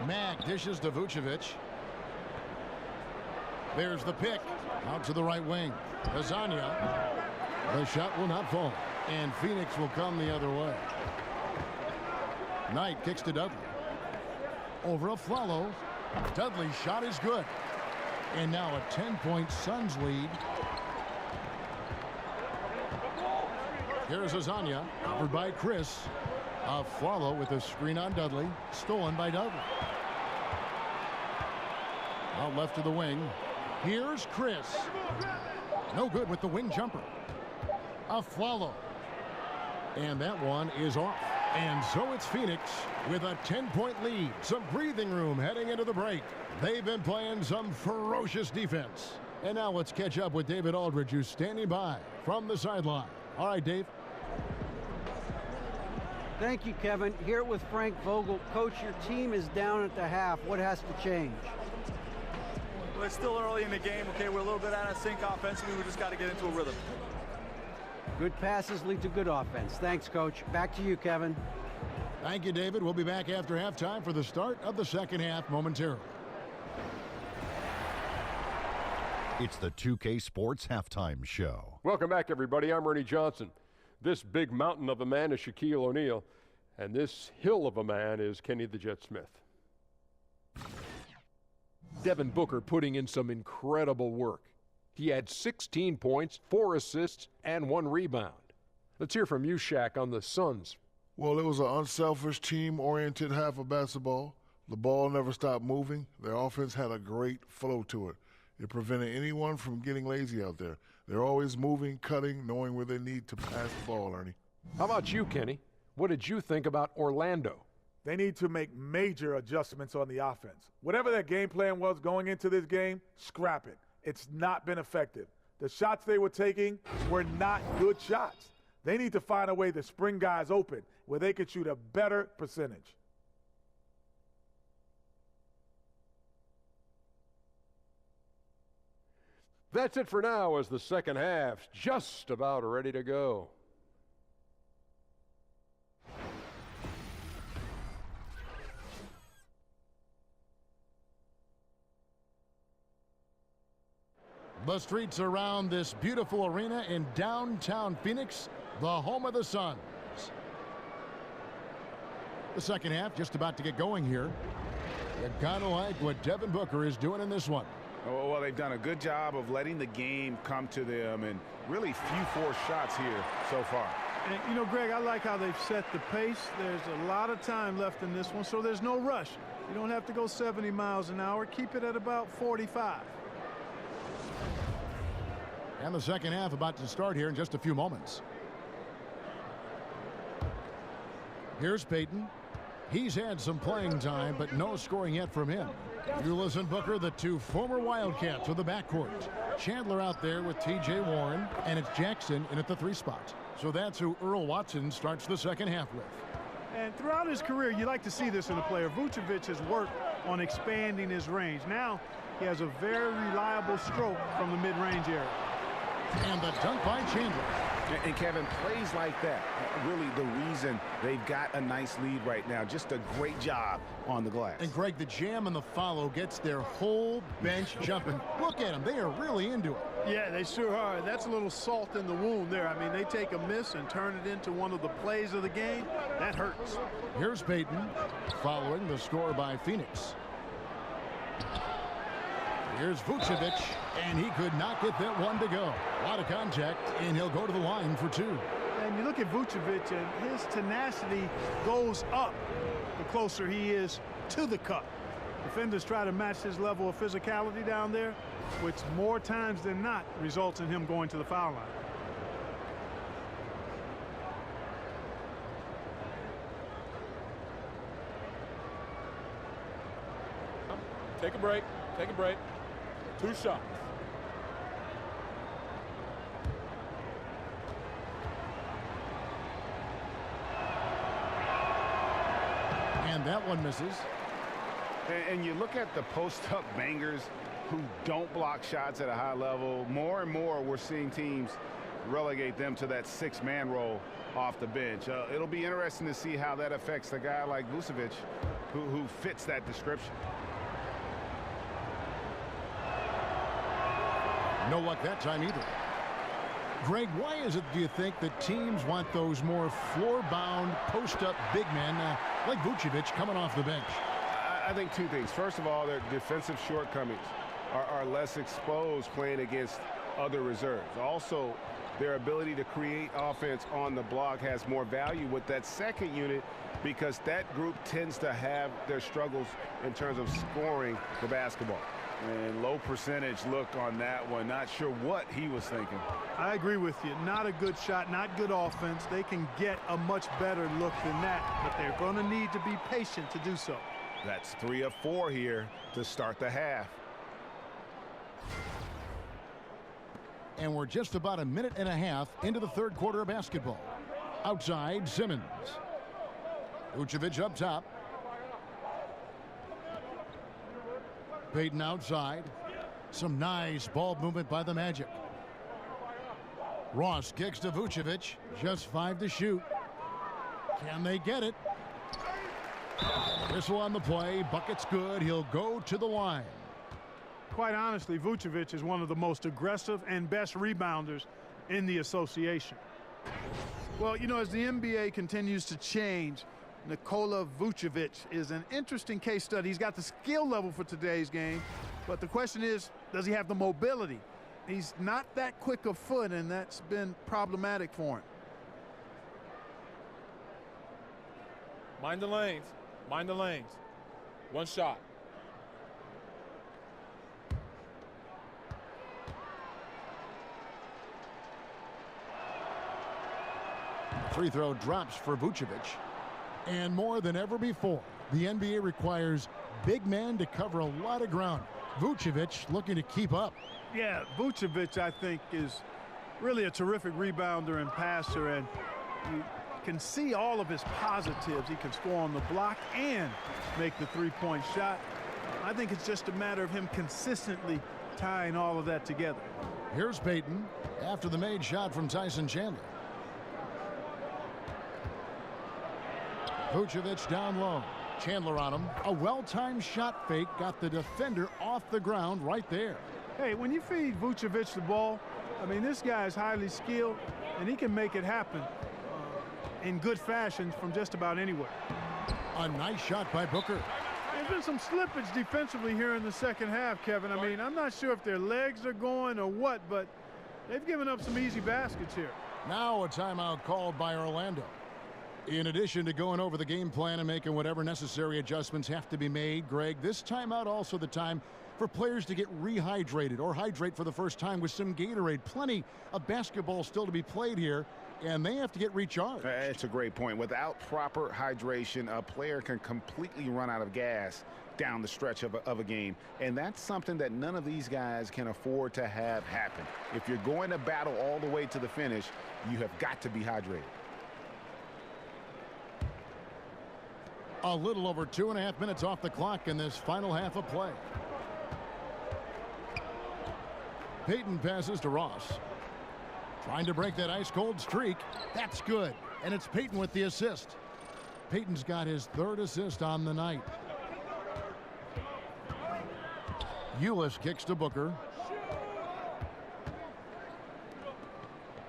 Mag dishes to Vucevic. There's the pick. Out to the right wing. Hazonia. The shot will not fall. And Phoenix will come the other way. Knight kicks to Dudley. Over Afflalo. Dudley's shot is good. And now a 10-point Suns lead. Here's Hazonia. Covered by Chris. Afflalo with a screen on Dudley. Stolen by Dudley. Out left to the wing. Here's Chris. No good with the wing jumper. Afflalo. And that one is off. And so it's Phoenix with a 10-point lead. Some breathing room heading into the break. They've been playing some ferocious defense. And now let's catch up with David Aldridge, who's standing by from the sideline. All right, Dave. Thank you, Kevin. Here with Frank Vogel. Coach, your team is down at the half. What has to change? Well, it's still early in the game. Okay, we're a little bit out of sync offensively. We just got to get into a rhythm. Good passes lead to good offense. Thanks, Coach. Back to you, Kevin. Thank you, David. We'll be back after halftime for the start of the second half momentarily. It's the 2K Sports Halftime Show. Welcome back, everybody. I'm Ernie Johnson. This big mountain of a man is Shaquille O'Neal, and this hill of a man is Kenny the Jet Smith. Devin Booker putting in some incredible work. He had 16 points, 4 assists, and 1 rebound. Let's hear from you, Shaq, on the Suns. Well, it was an unselfish, team-oriented half of basketball. The ball never stopped moving. Their offense had a great flow to it. It prevented anyone from getting lazy out there. They're always moving, cutting, knowing where they need to pass the ball, Ernie. How about you, Kenny? What did you think about Orlando? They need to make major adjustments on the offense. Whatever their game plan was going into this game, scrap it. It's not been effective. The shots they were taking were not good shots. They need to find a way to spring guys open where they could shoot a better percentage. That's it for now as the second half's just about ready to go. The streets around this beautiful arena in downtown Phoenix, the home of the Suns. The second half just about to get going here. You gotta like what Devin Booker is doing in this one. Oh, well, they've done a good job of letting the game come to them and really few forced shots here so far. And, you know, Greg, I like how they've set the pace. There's a lot of time left in this one, so there's no rush. You don't have to go 70 miles an hour. Keep it at about 45. And the second half about to start here in just a few moments. Here's Peyton. He's had some playing time, but no scoring yet from him. Ulis and Booker, the two former Wildcats with the backcourt. Chandler out there with T.J. Warren, and it's Jackson in at the 3 spot. So that's who Earl Watson starts the second half with. And throughout his career, you like to see this in a player. Vucevic has worked on expanding his range. Now he has a very reliable stroke from the mid-range area. And the dunk by Chandler. And Kevin, plays like that, really the reason they've got a nice lead right now. Just a great job on the glass. And Greg, the jam and the follow gets their whole bench jumping. Look at them. They are really into it. Yeah, they sure are. That's a little salt in the wound there. I mean, they take a miss and turn it into one of the plays of the game. That hurts. Here's Peyton following the score by Phoenix. Here's Vucevic, and he could not get that one to go. A lot of contact, and he'll go to the line for 2. And you look at Vucevic, and his tenacity goes up the closer he is to the cup. Defenders try to match his level of physicality down there, which more times than not results in him going to the foul line. Take a break. Take a break. 2 shots. And that one misses. And you look at the post-up bangers who don't block shots at a high level. More and more we're seeing teams relegate them to that 6-man role off the bench. It'll be interesting to see how that affects a guy like Vucevic who fits that description. No luck that time either. Greg, why is it, do you think, that teams want those more floor-bound, post-up big men like Vucevic coming off the bench? I think 2 things. First of all, their defensive shortcomings are less exposed playing against other reserves. Also, their ability to create offense on the block has more value with that second unit because that group tends to have their struggles in terms of scoring the basketball. And low percentage look on that one. Not sure what he was thinking. I agree with you. Not a good shot, not good offense. They can get a much better look than that, but they're going to need to be patient to do so. That's 3 of 4 here to start the half. And we're just about a minute and a half into the third quarter of basketball. Outside, Simmons. Vucevic up top. Payton outside. Some nice ball movement by the Magic. Ross kicks to Vucevic. Just 5 to shoot. Can they get it? Whistle on the play. Bucket's good. He'll go to the line. Quite honestly, Vucevic is one of the most aggressive and best rebounders in the association. Well, you know, as the NBA continues to change, Nikola Vucevic is an interesting case study. He's got the skill level for today's game, but the question is, does he have the mobility? He's not that quick of foot, and that's been problematic for him. Mind the lanes. Mind the lanes. 1 shot. Free throw drops for Vucevic. And more than ever before, the NBA requires big men to cover a lot of ground. Vucevic looking to keep up. Yeah, Vucevic, I think, is really a terrific rebounder and passer, and you can see all of his positives. He can score on the block and make the 3-point shot. I think it's just a matter of him consistently tying all of that together. Here's Payton after the made shot from Tyson Chandler. Vucevic down low. Chandler on him. A well-timed shot fake got the defender off the ground right there. Hey, when you feed Vucevic the ball, I mean, this guy is highly skilled, and he can make it happen in good fashion from just about anywhere. A nice shot by Booker. There's been some slippage defensively here in the second half, Kevin. I mean, I'm not sure if their legs are going or what, but they've given up some easy baskets here. Now a timeout called by Orlando. In addition to going over the game plan and making whatever necessary adjustments have to be made, Greg, this timeout also the time for players to get rehydrated or hydrate for the first time with some Gatorade. Plenty of basketball still to be played here, and they have to get recharged. That's a great point. Without proper hydration, a player can completely run out of gas down the stretch of a game, and that's something that none of these guys can afford to have happen. If you're going to battle all the way to the finish, you have got to be hydrated. A little over 2.5 minutes off the clock in this final half of play. Payton passes to Ross. Trying to break that ice-cold streak. That's good. And it's Payton with the assist. Payton's got his 3rd assist on the night. Ulis kicks to Booker.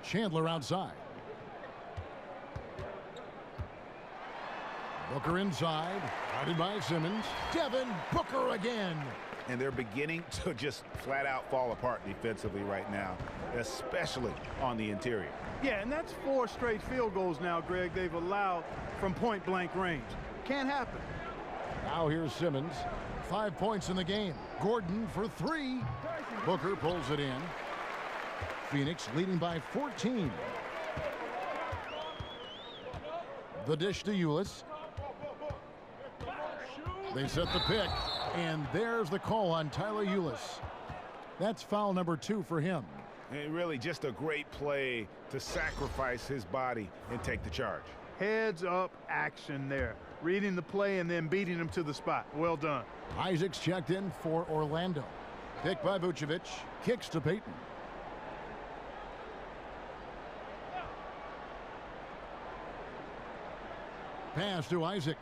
Chandler outside. Booker inside, guarded by Simmons. Devin Booker again. And they're beginning to just flat out fall apart defensively right now, especially on the interior. Yeah, and that's 4 straight field goals now, Greg, they've allowed from point-blank range. Can't happen. Now here's Simmons. 5 points in the game. Gordon for 3. Booker pulls it in. Phoenix leading by 14. The dish to Ulis. They set the pick, And there's the call on Tyler Eulis. That's foul number 2 for him. And really just a great play to sacrifice his body and take the charge. Heads up action there. Reading the play and then beating him to the spot. Well done. Isaac's checked in for Orlando. Pick by Vucevic. Kicks to Payton. Pass to Isaac.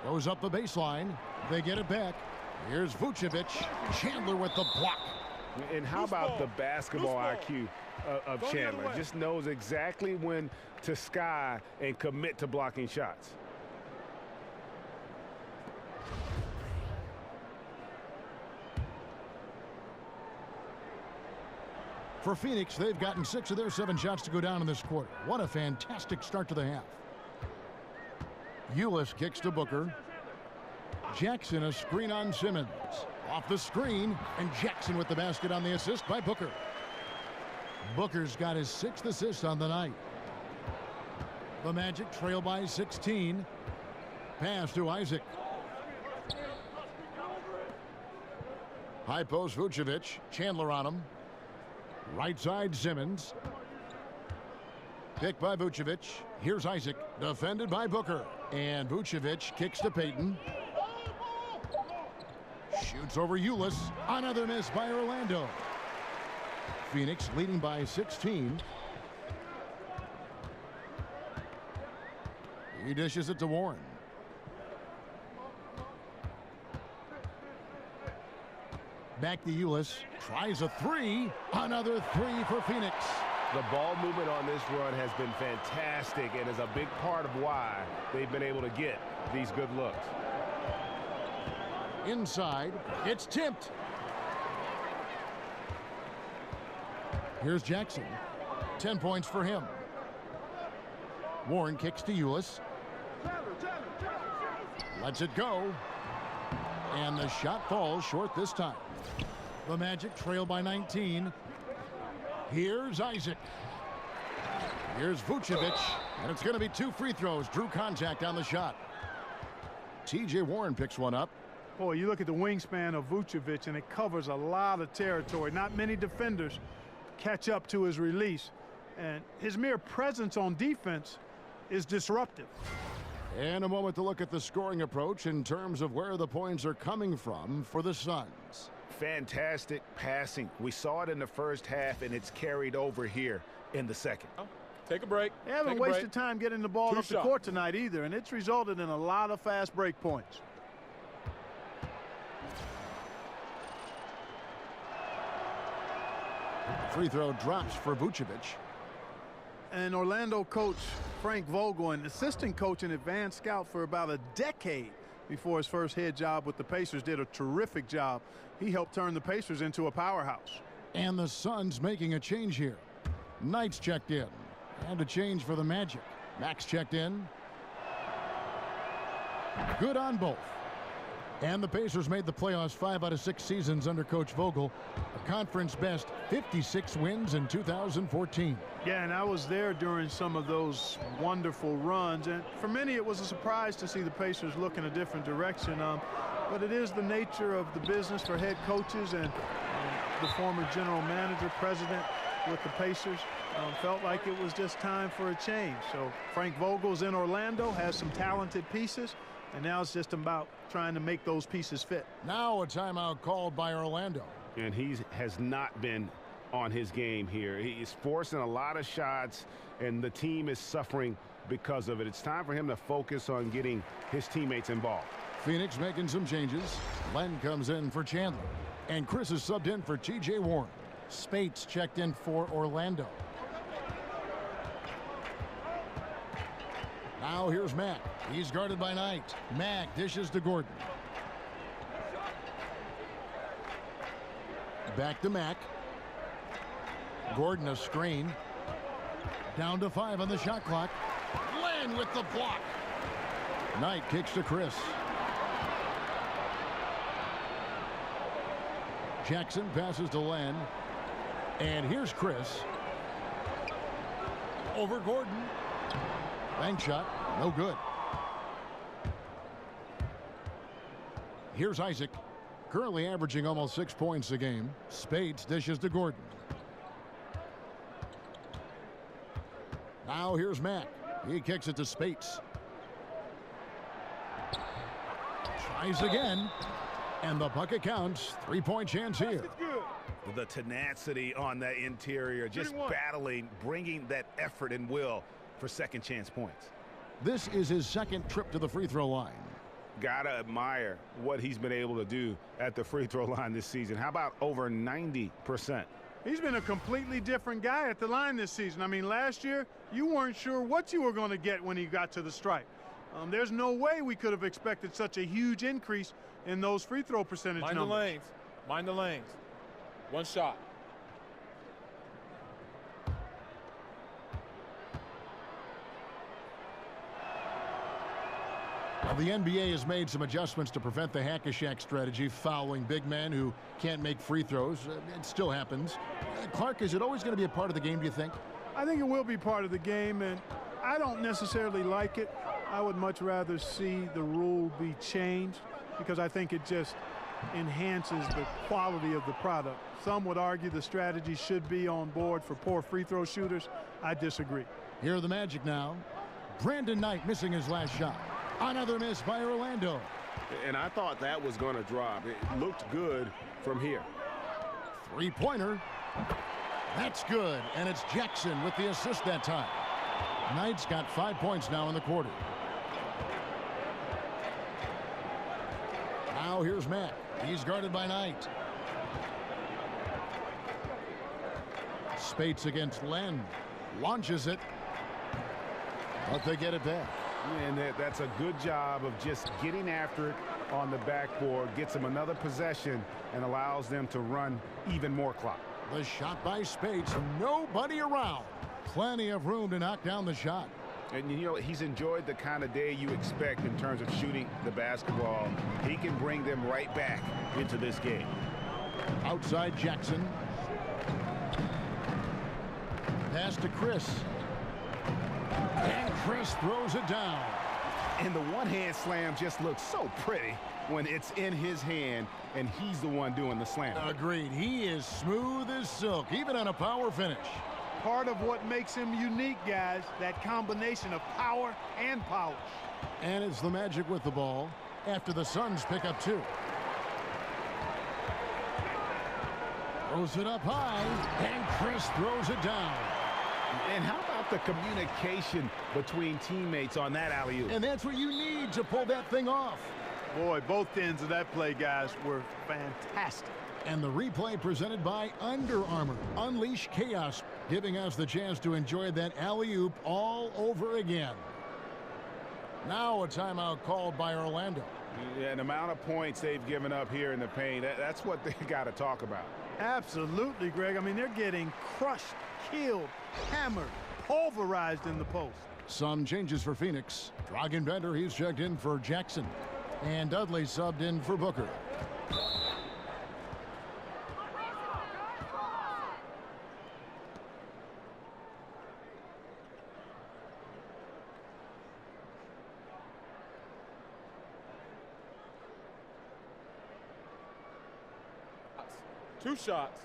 Goes up the baseline. They get it back. Here's Vucevic. Chandler with the block. And how about the basketball IQ of Chandler? Just knows exactly when to sky and commit to blocking shots. For Phoenix, they've gotten 6 of their 7 shots to go down in this quarter. What a fantastic start to the half. Eulis kicks to Booker. Jackson a screen on Simmons. Off the screen, and Jackson with the basket on the assist by Booker. Booker's got his 6th assist on the night. The Magic trail by 16. Pass to Isaac. High post Vucevic. Chandler on him. Right side Simmons. Pick by Vucevic. Here's Isaac. Defended by Booker. And Vucevic kicks to Payton. Shoots over Eulis. Another miss by Orlando. Phoenix leading by 16. He dishes it to Warren. Back to Eulis. Tries a 3. Another 3 for Phoenix. The ball movement on this run has been fantastic and is a big part of why they've been able to get these good looks. Inside, it's tipped. Here's Jackson. 10 points for him. Warren kicks to Eulis. Lets it go. And the shot falls short this time. The Magic trail by 19. Here's Isaac. Here's Vucevic. And it's going to be 2 free throws. Drew contact on the shot. T.J. Warren picks one up. Boy, you look at the wingspan of Vucevic, and it covers a lot of territory. Not many defenders catch up to his release. And his mere presence on defense is disruptive. And a moment to look at the scoring approach in terms of where the points are coming from for the Suns. Fantastic passing. We saw it in the first half, and it's carried over here in the second. Take a break. They haven't wasted time getting the ball up the court tonight either, and it's resulted in a lot of fast break points. Free throw drops for Vucevic. And Orlando coach Frank Vogel, an assistant coach and advanced scout for about a decade before his first head job with the Pacers, did a terrific job. He helped turn the Pacers into a powerhouse. And the Suns making a change here. Knight's checked in. And a change for the Magic. Max checked in. Good on both. And the Pacers made the playoffs 5 out of 6 seasons under Coach Vogel. A conference best 56 wins in 2014. Yeah, and I was there during some of those wonderful runs. And for many, it was a surprise to see the Pacers look in a different direction. But it is the nature of the business for head coaches, and the former general manager, president with the Pacers, felt like it was just time for a change. So Frank Vogel's in Orlando, has some talented pieces, and now it's just about trying to make those pieces fit. Now a timeout called by Orlando. And he has not been on his game here. He's forcing a lot of shots, and the team is suffering because of it. It's time for him to focus on getting his teammates involved. Phoenix making some changes. Len comes in for Chandler. And Chris is subbed in for T.J. Warren. Spates checked in for Orlando. Now here's Mack. He's guarded by Knight. Mack dishes to Gordon. Back to Mack. Gordon a screen. Down to 5 on the shot clock. Len with the block. Knight kicks to Chris. Jackson passes to Len. And here's Chris. Over Gordon. Bank shot. No good. Here's Isaac, currently averaging almost 6 points a game. Spades dishes to Gordon. Now here's Mack. He kicks it to Spates. Tries again. And the bucket counts. 3-point chance here. The tenacity on that interior, just battling, bringing that effort and will for second chance points. This is his second trip to the free throw line. Gotta admire what he's been able to do at the free throw line this season. How about over 90%? He's been a completely different guy at the line this season. I mean, last year, you weren't sure what you were going to get when he got to the stripe. There's no way we could have expected such a huge increase in those free throw percentage numbers. Mind the lanes. Mind the lanes. One shot. Well, the NBA has made some adjustments to prevent the hack-a-shack strategy, fouling big men who can't make free throws. It still happens. Clark, is it always going to be a part of the game, do you think? I think it will be part of the game, and I don't necessarily like it. I would much rather see the rule be changed because I think it just enhances the quality of the product. Some would argue the strategy should be on board for poor free throw shooters. I disagree. Here are the Magic now. Brandon Knight missing his last shot. Another miss by Orlando. And I thought that was going to drop. It looked good from here. Three-pointer. That's good, and it's Jackson with the assist that time. Knight's got 5 points now in the quarter. Now here's Mack. He's guarded by Knight. Spates against Len. Launches it. But they get it back. And that's a good job of just getting after it on the backboard. Gets them another possession and allows them to run even more clock. The shot by Spates. Nobody around. Plenty of room to knock down the shot. And, you know, he's enjoyed the kind of day you expect in terms of shooting the basketball. He can bring them right back into this game. Outside Jackson. Pass to Chris. And Chris throws it down. And the one-hand slam just looks so pretty when it's in his hand and he's the one doing the slam. Agreed. He is smooth as silk, even on a power finish. Part of what makes him unique, guys, that combination of power and polish. And it's the Magic with the ball after the Suns pick up 2. Throws it up high, and Chris throws it down. And how about the communication between teammates on that alley-oop? And that's what you need to pull that thing off. Boy, both ends of that play, guys, were fantastic. And the replay presented by Under Armour. Unleash chaos, giving us the chance to enjoy that alley-oop all over again. Now a timeout called by Orlando. Yeah, the amount of points they've given up here in the paint, that's what they got to talk about. Absolutely, Greg. I mean, they're getting crushed, killed, hammered, pulverized in the post. Some changes for Phoenix. Dragan Bender, he's checked in for Jackson. And Dudley subbed in for Booker. Two shots.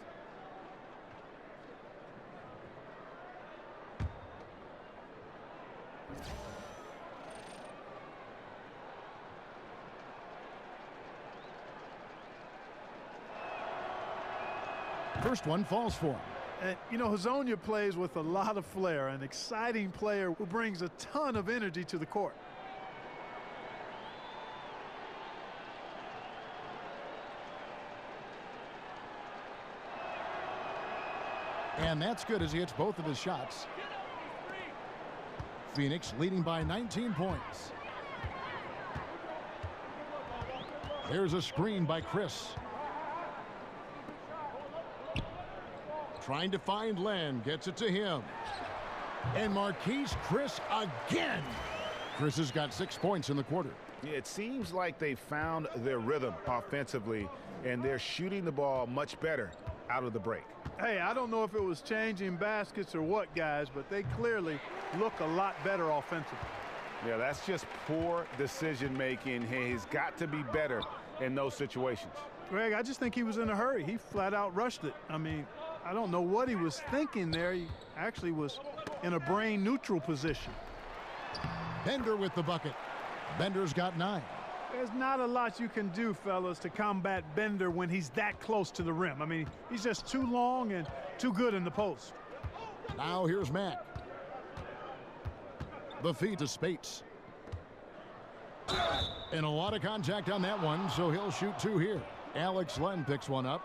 First one falls for him. And, you know, Hazonia plays with a lot of flair, an exciting player who brings a ton of energy to the court. And that's good as he hits both of his shots. Phoenix leading by 19 points. There's a screen by Chris. Trying to find Len, gets it to him. And Marquise Chris again. Chris has got 6 points in the quarter. Yeah, it seems like they found their rhythm offensively, and they're shooting the ball much better out of the break. Hey, I don't know if it was changing baskets or what, guys, but they clearly look a lot better offensively. Yeah, that's just poor decision-making. He's got to be better in those situations. Greg, I just think he was in a hurry. He flat out rushed it. I mean, I don't know what he was thinking there. He actually was in a brain neutral position. Bender with the bucket. Bender's got 9. There's not a lot you can do, fellas, to combat Bender when he's that close to the rim. I mean, he's just too long and too good in the post. Now here's Mack. The feed to Spates. And a lot of contact on that one, so he'll shoot 2 here. Alex Len picks one up.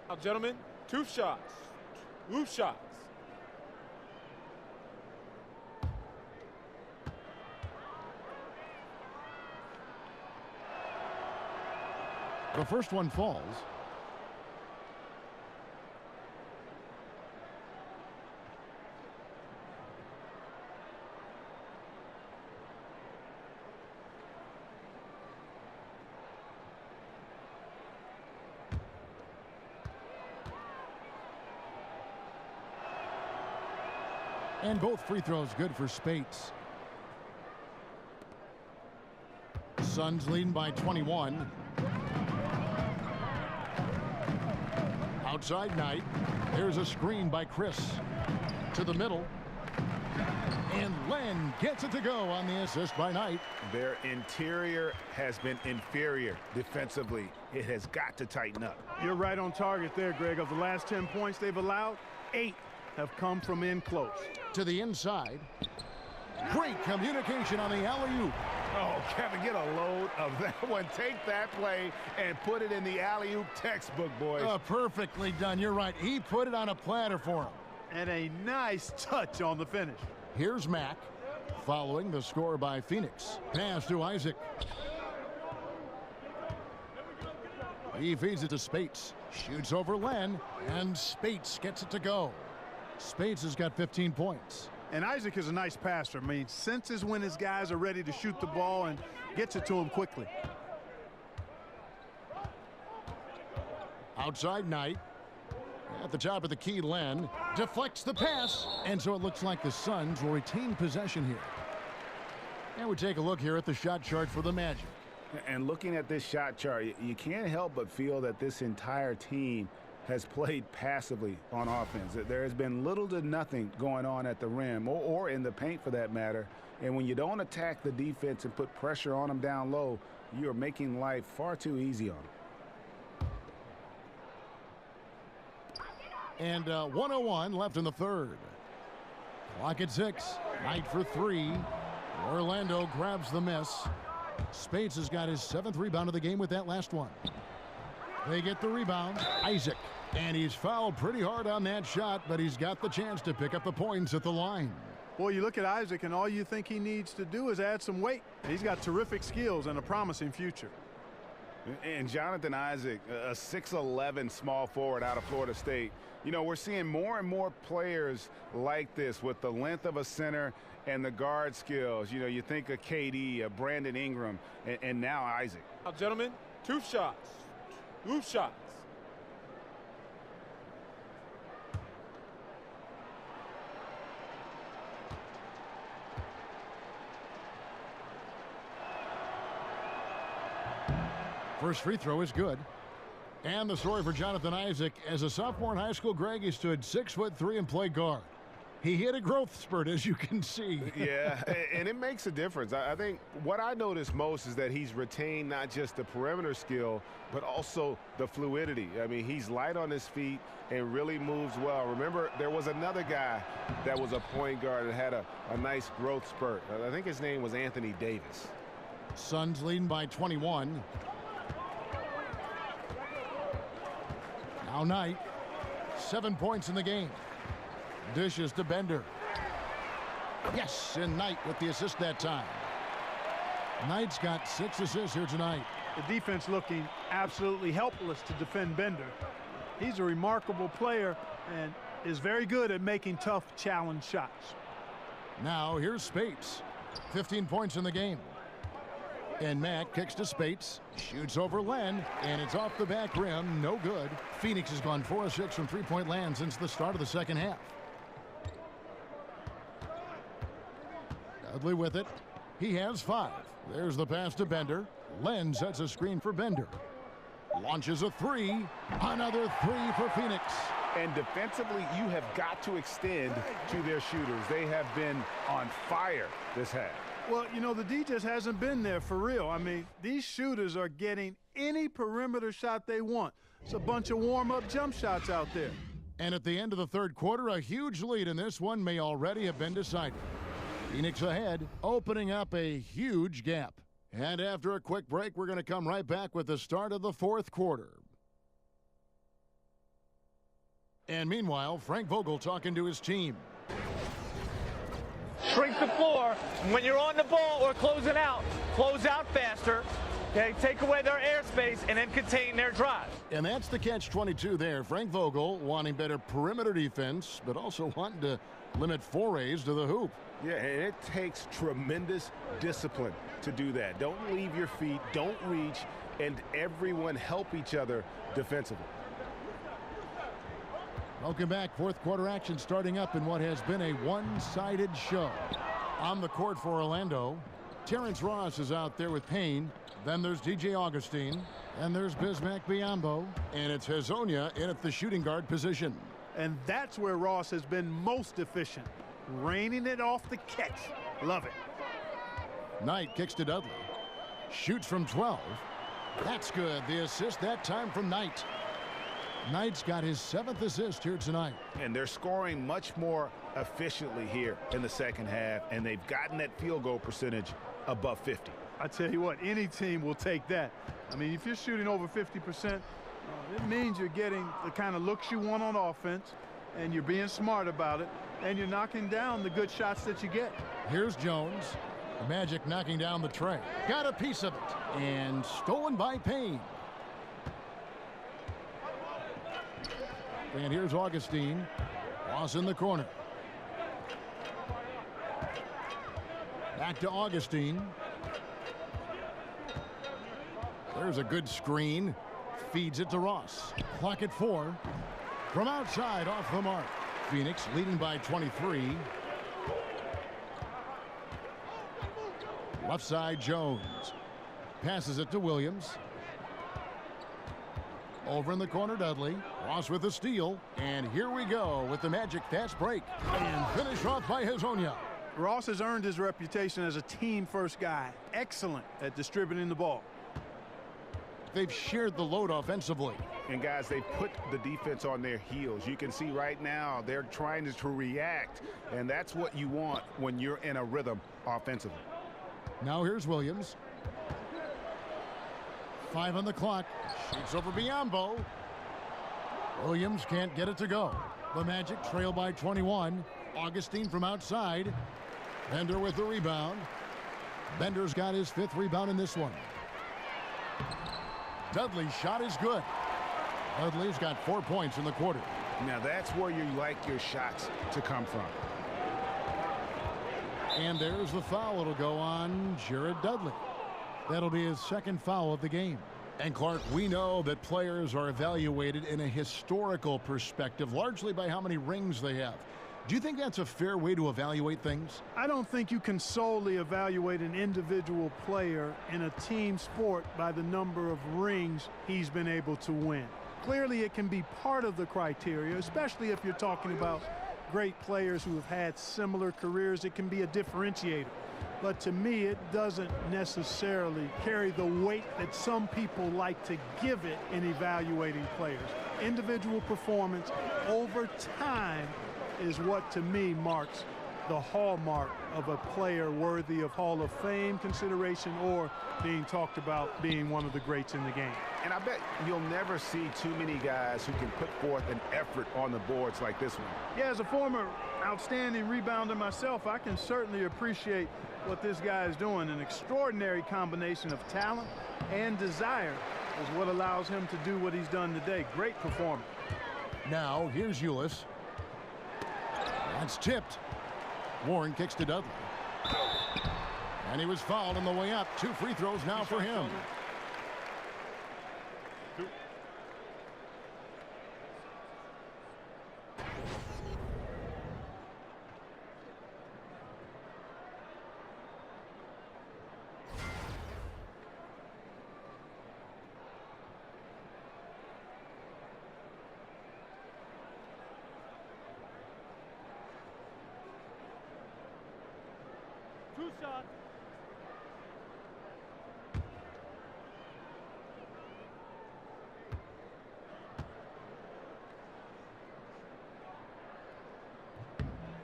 Now, gentlemen, 2 shots. 2 shots. The first one falls. And both free throws good for Spates. Suns leading by 21. Outside Knight. There's a screen by Chris. To the middle. And Len gets it to go on the assist by Knight. Their interior has been inferior defensively. It has got to tighten up. You're right on target there, Greg. Of the last 10 points they've allowed, 8 have come from in close. To the inside. Great communication on the alley-oop. Oh, Kevin, get a load of that one. Take that play and put it in the alley-oop textbook, boys. Perfectly done. You're right. He put it on a platter for him. And a nice touch on the finish. Here's Mack, following the score by Phoenix. Pass to Isaac. He feeds it to Spates. Shoots over Len, and Spates gets it to go. Spates has got 15 points. And Isaac is a nice passer. I mean, senses when his guys are ready to shoot the ball and gets it to him quickly. Outside Knight. At the top of the key, Len deflects the pass. And so it looks like the Suns will retain possession here. And we take a look here at the shot chart for the Magic. And looking at this shot chart, you can't help but feel that this entire team has played passively on offense. There has been little to nothing going on at the rim or in the paint for that matter. And when you don't attack the defense and put pressure on them down low, you are making life far too easy on them. And 1:01 left in the third. Clock at 6. Knight for 3. Orlando grabs the miss. Spates has got his 7th rebound of the game with that last one. They get the rebound. Isaac. And he's fouled pretty hard on that shot, but he's got the chance to pick up the points at the line. Boy, you look at Isaac, and all you think he needs to do is add some weight. He's got terrific skills and a promising future. And Jonathan Isaac, a 6'11" small forward out of Florida State. You know, we're seeing more and more players like this with the length of a center and the guard skills. You know, you think of KD, Brandon Ingram, and now Isaac. Now, gentlemen, 2 shots. 2 shots. First free throw is good. And the story for Jonathan Isaac, as a sophomore in high school, Greg, he stood 6'3" and played guard. He hit a growth spurt, as you can see. Yeah, and it makes a difference. I think what I notice most is that he's retained not just the perimeter skill, but also the fluidity. I mean, he's light on his feet and really moves well. Remember, there was another guy that was a point guard that had a nice growth spurt. I think his name was Anthony Davis. Suns leading by 21. Now Knight, 7 points in the game. Dishes to Bender. Yes, and Knight with the assist that time. Knight's got 6 assists here tonight. The defense looking absolutely helpless to defend Bender. He's a remarkable player, and is very good at making tough challenge shots. Now here's Spates. 15 points in the game. And Mack kicks to Spates, shoots over Len, and it's off the back rim, no good. Phoenix has gone 4 of 6 from three-point land since the start of the second half. Dudley with it. He has 5. There's the pass to Bender. Len sets a screen for Bender. Launches a 3. Another 3 for Phoenix. And defensively, you have got to extend to their shooters. They have been on fire this half. Well, you know, the D just hasn't been there for real. I mean, these shooters are getting any perimeter shot they want. It's a bunch of warm-up jump shots out there. And at the end of the third quarter, a huge lead in this one may already have been decided. Phoenix ahead, opening up a huge gap. And after a quick break, we're going to come right back with the start of the fourth quarter. And meanwhile, Frank Vogel talking to his team. Shrink the floor. When you're on the ball or closing out, close out faster. Okay, take away their airspace and then contain their drive. And that's the catch-22 there. Frank Vogel wanting better perimeter defense, but also wanting to limit forays to the hoop. Yeah, and it takes tremendous discipline to do that. Don't leave your feet, don't reach, and everyone help each other defensively. Welcome back. Fourth quarter action starting up in what has been a one-sided show. On the court for Orlando, Terrence Ross is out there with Payne. Then there's DJ Augustine. And there's Bismack Biyombo. And it's Hezonja in at the shooting guard position. And that's where Ross has been most efficient. Raining it off the catch. Love it. Knight kicks to Dudley. Shoots from 12. That's good. The assist that time from Knight. Knight's got his 7th assist here tonight. And they're scoring much more efficiently here in the second half, and they've gotten that field goal percentage above 50. I tell you what, any team will take that. I mean, if you're shooting over 50%, it means you're getting the kind of looks you want on offense, and you're being smart about it, and you're knocking down the good shots that you get. Here's Jones. The Magic knocking down the tray. Got a piece of it. And stolen by Payne. And here's Augustine. Ross in the corner. Back to Augustine. There's a good screen. Feeds it to Ross. Clock at 4. From outside, off the mark. Phoenix leading by 23. Left side, Jones. Passes it to Williams. Over in the corner, Dudley. Ross with the steal. And here we go with the Magic fast break. And finished off by Hezonja. Ross has earned his reputation as a team-first guy. Excellent at distributing the ball. They've shared the load offensively. And guys, they've put the defense on their heels. You can see right now they're trying to react, and that's what you want when you're in a rhythm offensively. Now here's Williams. 5 on the clock. Shoots over Biyombo. Williams can't get it to go. The Magic trail by 21. Augustine from outside. Bender with the rebound. Bender's got his 5th rebound in this one. Dudley's shot is good. Dudley's got 4 points in the quarter. Now that's where you like your shots to come from. And there's the foul. It'll go on Jared Dudley. That'll be his 2nd foul of the game. And Clark, we know that players are evaluated in a historical perspective, largely by how many rings they have. Do you think that's a fair way to evaluate things? I don't think you can solely evaluate an individual player in a team sport by the number of rings he's been able to win. Clearly, it can be part of the criteria, especially if you're talking about great players who have had similar careers. It can be a differentiator. But to me, it doesn't necessarily carry the weight that some people like to give it in evaluating players. Individual performance over time is what, to me, marks the hallmark of a player worthy of Hall of Fame consideration or being talked about being one of the greats in the game. And I bet you'll never see too many guys who can put forth an effort on the boards like this one. Yeah, as a former outstanding rebounder myself, I can certainly appreciate what this guy is doing. An extraordinary combination of talent and desire is what allows him to do what he's done today. Great performance. Now, here's Ulis. That's tipped. Warren kicks to Dudley. And he was fouled on the way up. 2 free throws now for him. Two shots.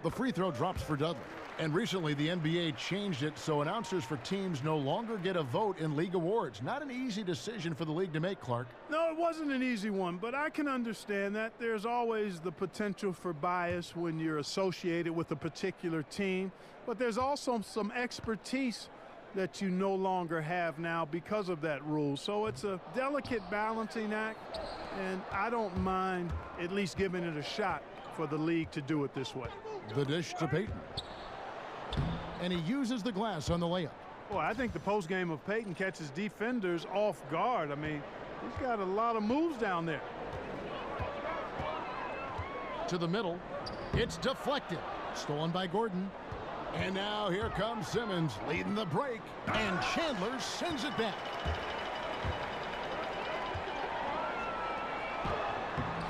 The free throw drops for Dudley. And recently the NBA changed it so announcers for teams no longer get a vote in league awards. Not an easy decision for the league to make, Clark. No, it wasn't an easy one, but I can understand that. There's always the potential for bias when you're associated with a particular team, but there's also some expertise that you no longer have now because of that rule. So it's a delicate balancing act, and I don't mind at least giving it a shot for the league to do it this way. The dish to Payton. And he uses the glass on the layup. Well, I think the postgame of Payton catches defenders off guard. I mean, he's got a lot of moves down there. To the middle. It's deflected. Stolen by Gordon. And now here comes Simmons leading the break. And Chandler sends it back.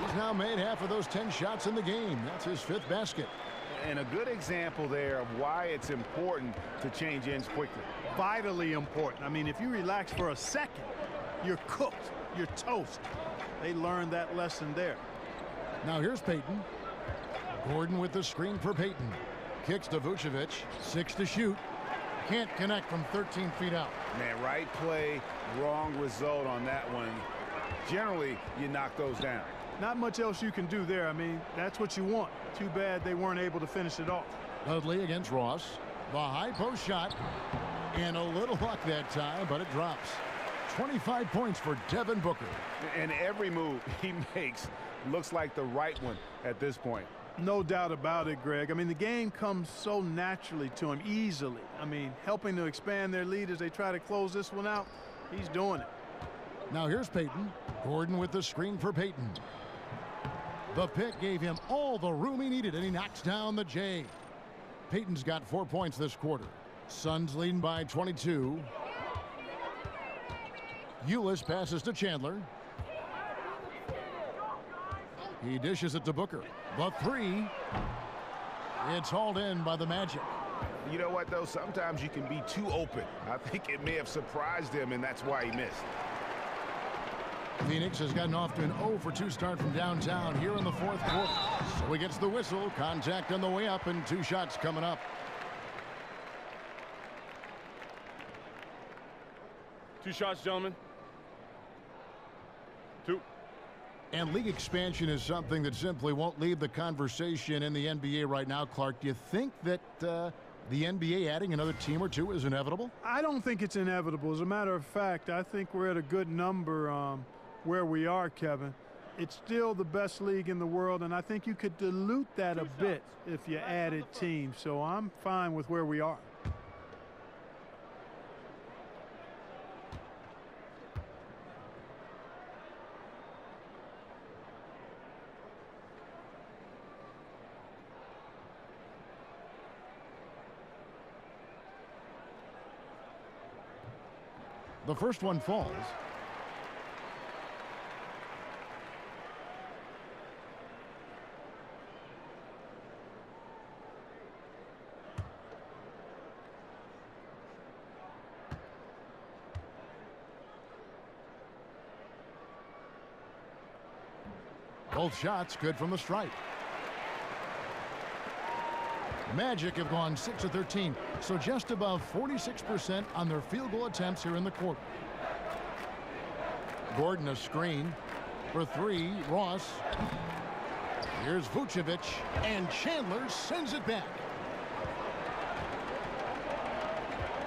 He's now made half of those 10 shots in the game. That's his 5th basket. And a good example there of why it's important to change ends quickly. Vitally important. I mean, if you relax for a second, you're cooked. You're toast. They learned that lesson there. Now here's Payton. Gordon with the screen for Payton. Kicks to Vucevic. 6 to shoot. Can't connect from 13 feet out. Man, right play, wrong result on that one. Generally, you knock those down. Not much else you can do there. I mean, that's what you want. Too bad they weren't able to finish it off. Dudley against Ross. The high post shot. And a little luck that time, but it drops. 25 points for Devin Booker. And every move he makes looks like the right one at this point. No doubt about it, Greg. I mean, the game comes so naturally to him, easily. I mean, helping to expand their lead as they try to close this one out, he's doing it. Now here's Payton. Gordon with the screen for Payton. The pick gave him all the room he needed, and he knocks down the J. Payton's got 4 points this quarter. Suns leading by 22. Ulis passes to Chandler. He dishes it to Booker. The 3. It's hauled in by the Magic. You know what, though? Sometimes you can be too open. I think it may have surprised him, and that's why he missed. Phoenix has gotten off to an 0-for-2 start from downtown here in the 4th quarter. So he gets the whistle. Contact on the way up, and 2 shots coming up. 2 shots, gentlemen. 2. And league expansion is something that simply won't leave the conversation in the NBA right now, Clark. Do you think that the NBA adding another team or 2 is inevitable? I don't think it's inevitable. As a matter of fact, I think we're at a good number where we are, Kevin. It's still the best league in the world, and I think you could dilute that a bit if you added teams. So I'm fine with where we are. The first one falls. Both shots good from the stripe. Magic have gone 6 of 13, so just above 46% on their field goal attempts here in the quarter. Gordon a screen for 3. Ross. Here's Vucevic, and Chandler sends it back.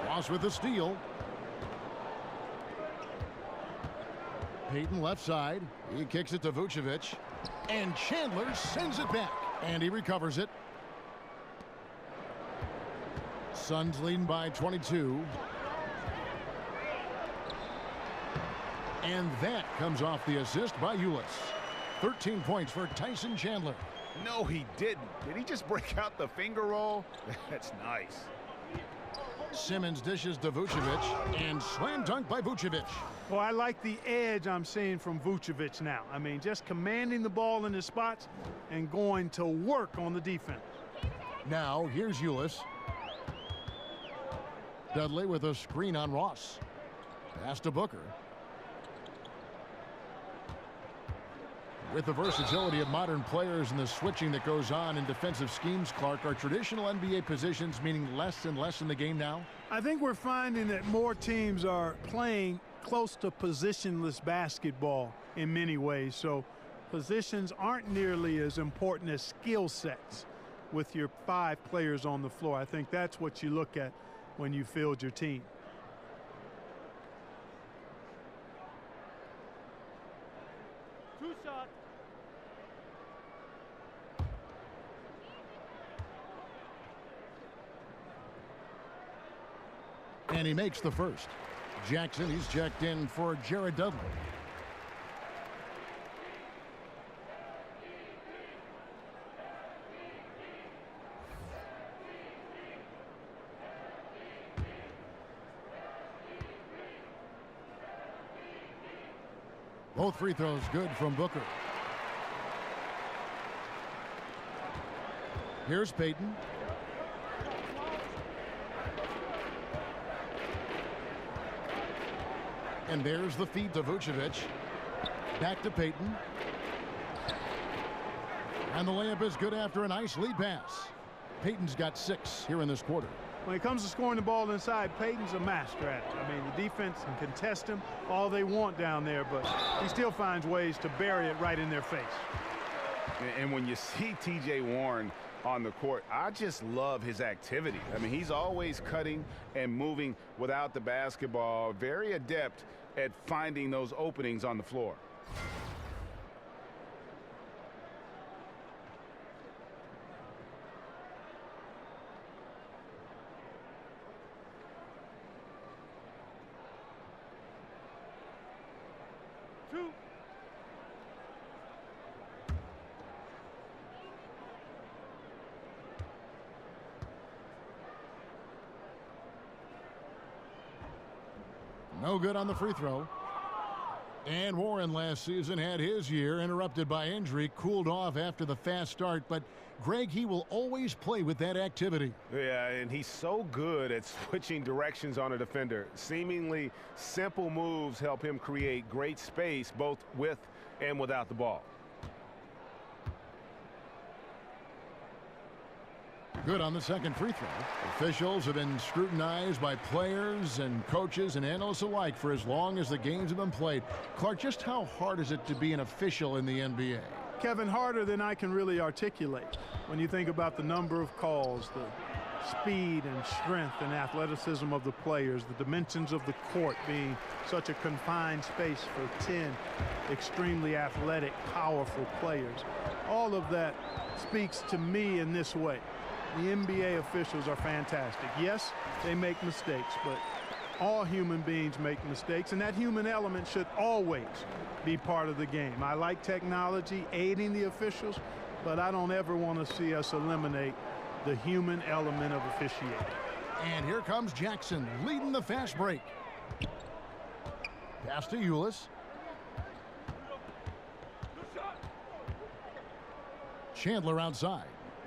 Ross with the steal. Payton left side. He kicks it to Vucevic, and Chandler sends it back, and he recovers it. Suns leading by 22. And that comes off the assist by Ulis. 13 points for Tyson Chandler. No, he didn't. Did he just break out the finger roll? That's nice. Simmons dishes to Vucevic, and slam dunk by Vucevic. Well, I like the edge I'm seeing from Vucevic now. I mean, just commanding the ball in his spots and going to work on the defense. Now, here's Ulis. Dudley with a screen on Ross. Pass to Booker. With the versatility of modern players and the switching that goes on in defensive schemes, Clark, are traditional NBA positions meaning less and less in the game now? I think we're finding that more teams are playing close to positionless basketball in many ways. So positions aren't nearly as important as skill sets with your 5 players on the floor. I think that's what you look at when you field your team. Two shot. And he makes the first. Jackson, he's checked in for Jared Dudley. Both free throws good from Booker. Here's Payton. And there's the feed to Vucevic. Back to Payton. And the layup is good after a nice lead pass. Payton's got 6 here in this quarter. When it comes to scoring the ball inside, Payton's a master at it. I mean, the defense can contest him all they want down there, but he still finds ways to bury it right in their face. And when you see T.J. Warren on the court, I just love his activity. I mean, he's always cutting and moving without the basketball. Very adept at finding those openings on the floor. No good on the free throw. And Warren last season had his year interrupted by injury, cooled off after the fast start. But, Greg, he will always play with that activity. Yeah, and he's so good at switching directions on a defender. Seemingly simple moves help him create great space both with and without the ball. Good on the second free throw. Officials have been scrutinized by players and coaches and analysts alike for as long as the games have been played. Clark, just how hard is it to be an official in the NBA? Kevin, harder than I can really articulate. When you think about the number of calls, the speed and strength and athleticism of the players, the dimensions of the court being such a confined space for 10 extremely athletic, powerful players. All of that speaks to me in this way. The NBA officials are fantastic. Yes, they make mistakes, but all human beings make mistakes, and that human element should always be part of the game. I like technology aiding the officials, but I don't ever want to see us eliminate the human element of officiating. And here comes Jackson leading the fast break. Pass to Ulis. Chandler outside.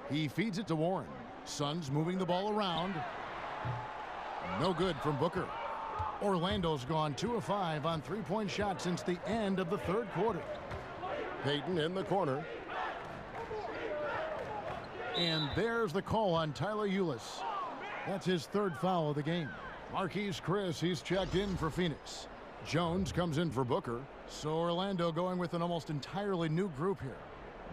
He feeds it to Warren. Suns moving the ball around. No good from Booker. Orlando's gone 2 of 5 on three-point shots since the end of the third quarter. Payton in the corner. And there's the call on Tyler Ulis. That's his 3rd foul of the game. Marquise Chris, he's checked in for Phoenix. Jones comes in for Booker. So Orlando going with an almost entirely new group here.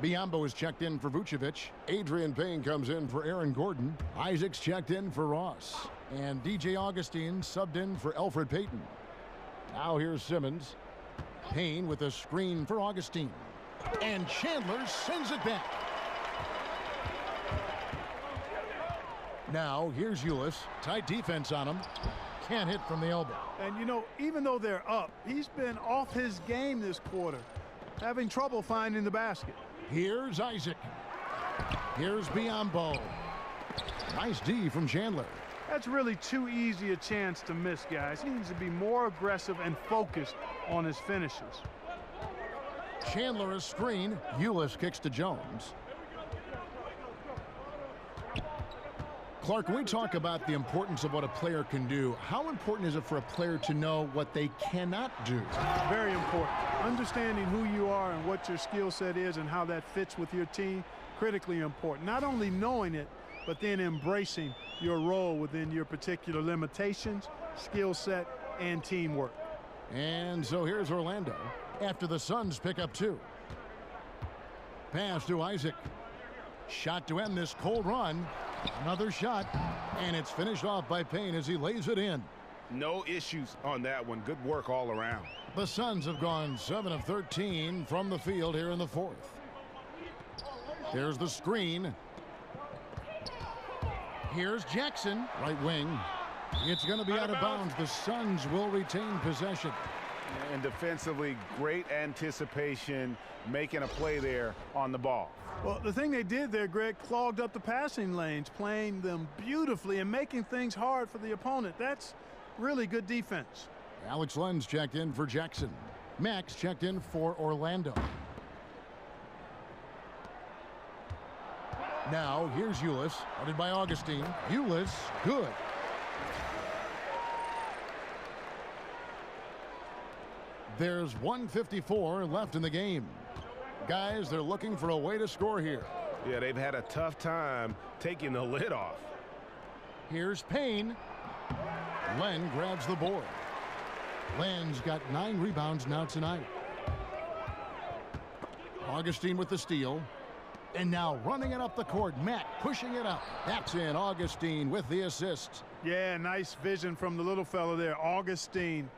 Biyombo is checked in for Vucevic. Adrian Payne comes in for Aaron Gordon. Isaac's checked in for Ross. And DJ Augustine subbed in for Elfrid Payton. Now here's Simmons. Payne with a screen for Augustine. And Chandler sends it back. Now, here's Ulis. Tight defense on him. Can't hit from the elbow. And, you know, even though they're up, he's been off his game this quarter, having trouble finding the basket. Here's Isaac. Here's Biombo. Nice D from Chandler. That's really too easy a chance to miss, guys. He needs to be more aggressive and focused on his finishes. Chandler a screen. Ulis kicks to Jones. Clark, when we talk about the importance of what a player can do, how important is it for a player to know what they cannot do? Very important. Understanding who you are and what your skill set is and how that fits with your team, critically important. Not only knowing it, but then embracing your role within your particular limitations, skill set, and teamwork. And so here's Orlando after the Suns pick up 2. Pass to Isaac. Shot to end this cold run. Another shot, and it's finished off by Payne as he lays it in. No issues on that one. Good work all around. The Suns have gone 7 of 13 from the field here in the 4th. There's the screen. Here's Jackson, right wing. It's going to be out of bounds. The Suns will retain possession. And defensively, great anticipation, making a play there on the ball. Well, the thing they did there, Greg, clogged up the passing lanes, playing them beautifully and making things hard for the opponent. That's really good defense. Alex Lenz checked in for Jackson. Max checked in for Orlando. Now, here's Ulis, guarded by Augustine. Ulis, good. There's 1:54 left in the game. Guys, they're looking for a way to score here. Yeah, they've had a tough time taking the lid off. Here's Payne. Len grabs the board. Len's got 9 rebounds now tonight. Augustine with the steal. And now running it up the court. Matt pushing it up. That's in. Augustine with the assist. Yeah, nice vision from the little fellow there. Augustine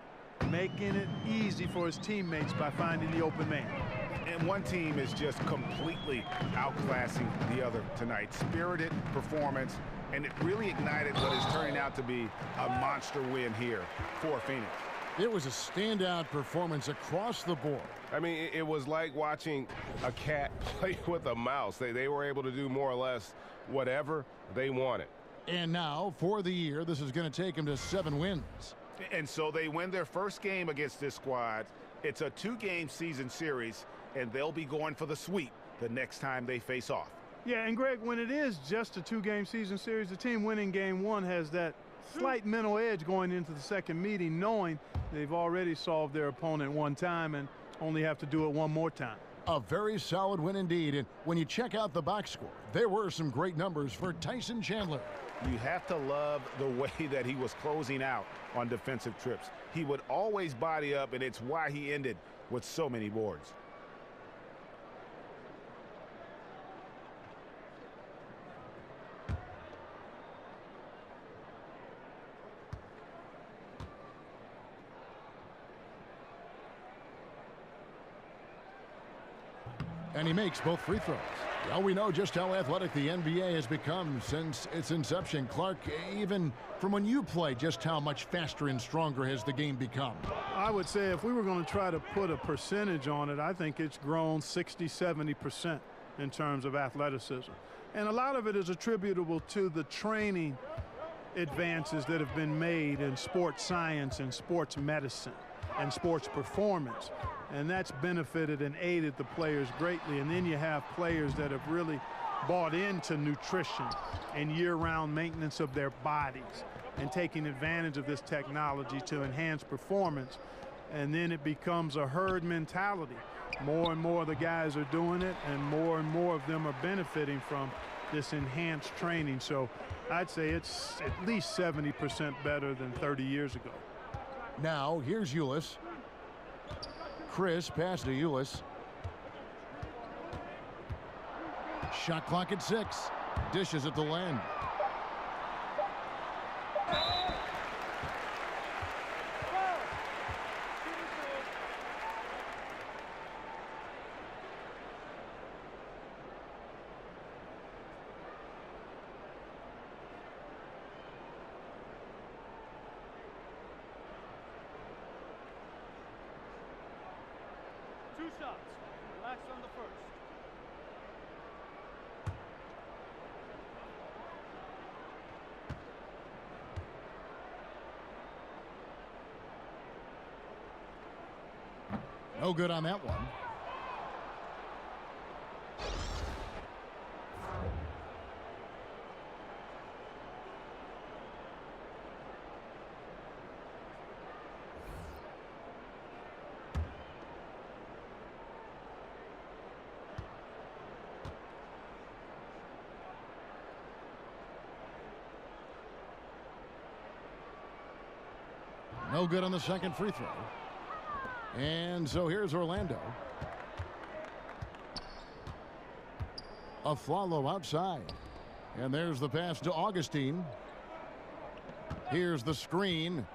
making it easy for his teammates by finding the open man. And one team is just completely outclassing the other tonight. Spirited performance, and it really ignited what is turning out to be a monster win here for Phoenix. It was a standout performance across the board. I mean, it was like watching a cat play with a mouse. They were able to do more or less whatever they wanted. And now, for the year, this is going to take them to 7 wins. And so they win their first game against this squad. It's a 2-game season series, and they'll be going for the sweep the next time they face off. Yeah, and Greg, when it is just a 2-game season series, the team winning game 1 has that slight mental edge going into the second meeting, knowing they've already solved their opponent one time and only have to do it one more time. A very solid win indeed. And when you check out the box score, there were some great numbers for Tyson Chandler. You have to love the way that he was closing out on defensive trips. He would always body up, and it's why he ended with so many boards. And he makes both free throws. Well, we know just how athletic the NBA has become since its inception. Clark, even from when you played, just how much faster and stronger has the game become? I would say if we were going to try to put a percentage on it, I think it's grown 60–70% in terms of athleticism. And a lot of it is attributable to the training advances that have been made in sports science and sports medicine and sports performance. And that's benefited and aided the players greatly. And then you have players that have really bought into nutrition and year-round maintenance of their bodies and taking advantage of this technology to enhance performance. And then it becomes a herd mentality. More and more of the guys are doing it, and more of them are benefiting from this enhanced training. So I'd say it's at least 70% better than 30 years ago. Now, here's Ulis. Chris pass to Ulis. Shot clock at 6. Dishes at the land. shots. Relax on the first. No good on that one. No good on the second free throw. And so here's Orlando. Aflalo outside. And there's the pass to Augustine. Here's the screen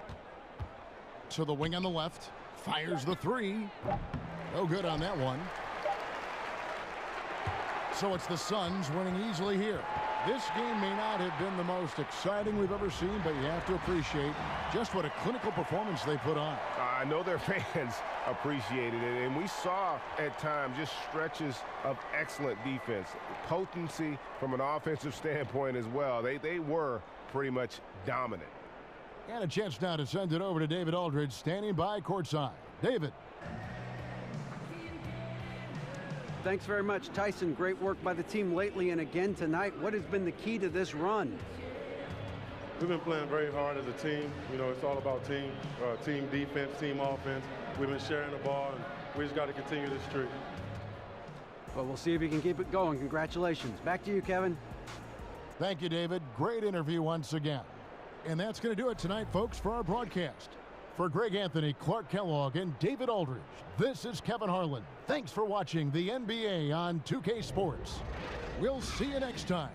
to the wing on the left. Fires the three. No good on that one. So it's the Suns winning easily here. This game may not have been the most exciting we've ever seen, but you have to appreciate just what a clinical performance they put on. I know their fans appreciated it, and we saw at times just stretches of excellent defense. Potency from an offensive standpoint as well. They were pretty much dominant. And a chance now to send it over to David Aldridge, standing by courtside. David. Thanks very much, Tyson. Great work by the team lately and again tonight. What has been the key to this run? We've been playing very hard as a team. You know, it's all about team defense, team offense. We've been sharing the ball, and we just got to continue this streak. Well, we'll see if you can keep it going. Congratulations. Back to you, Kevin. Thank you, David. Great interview once again. And that's going to do it tonight, folks, for our broadcast. For Greg Anthony, Clark Kellogg, and David Aldridge, this is Kevin Harlan. Thanks for watching the NBA on 2K Sports. We'll see you next time.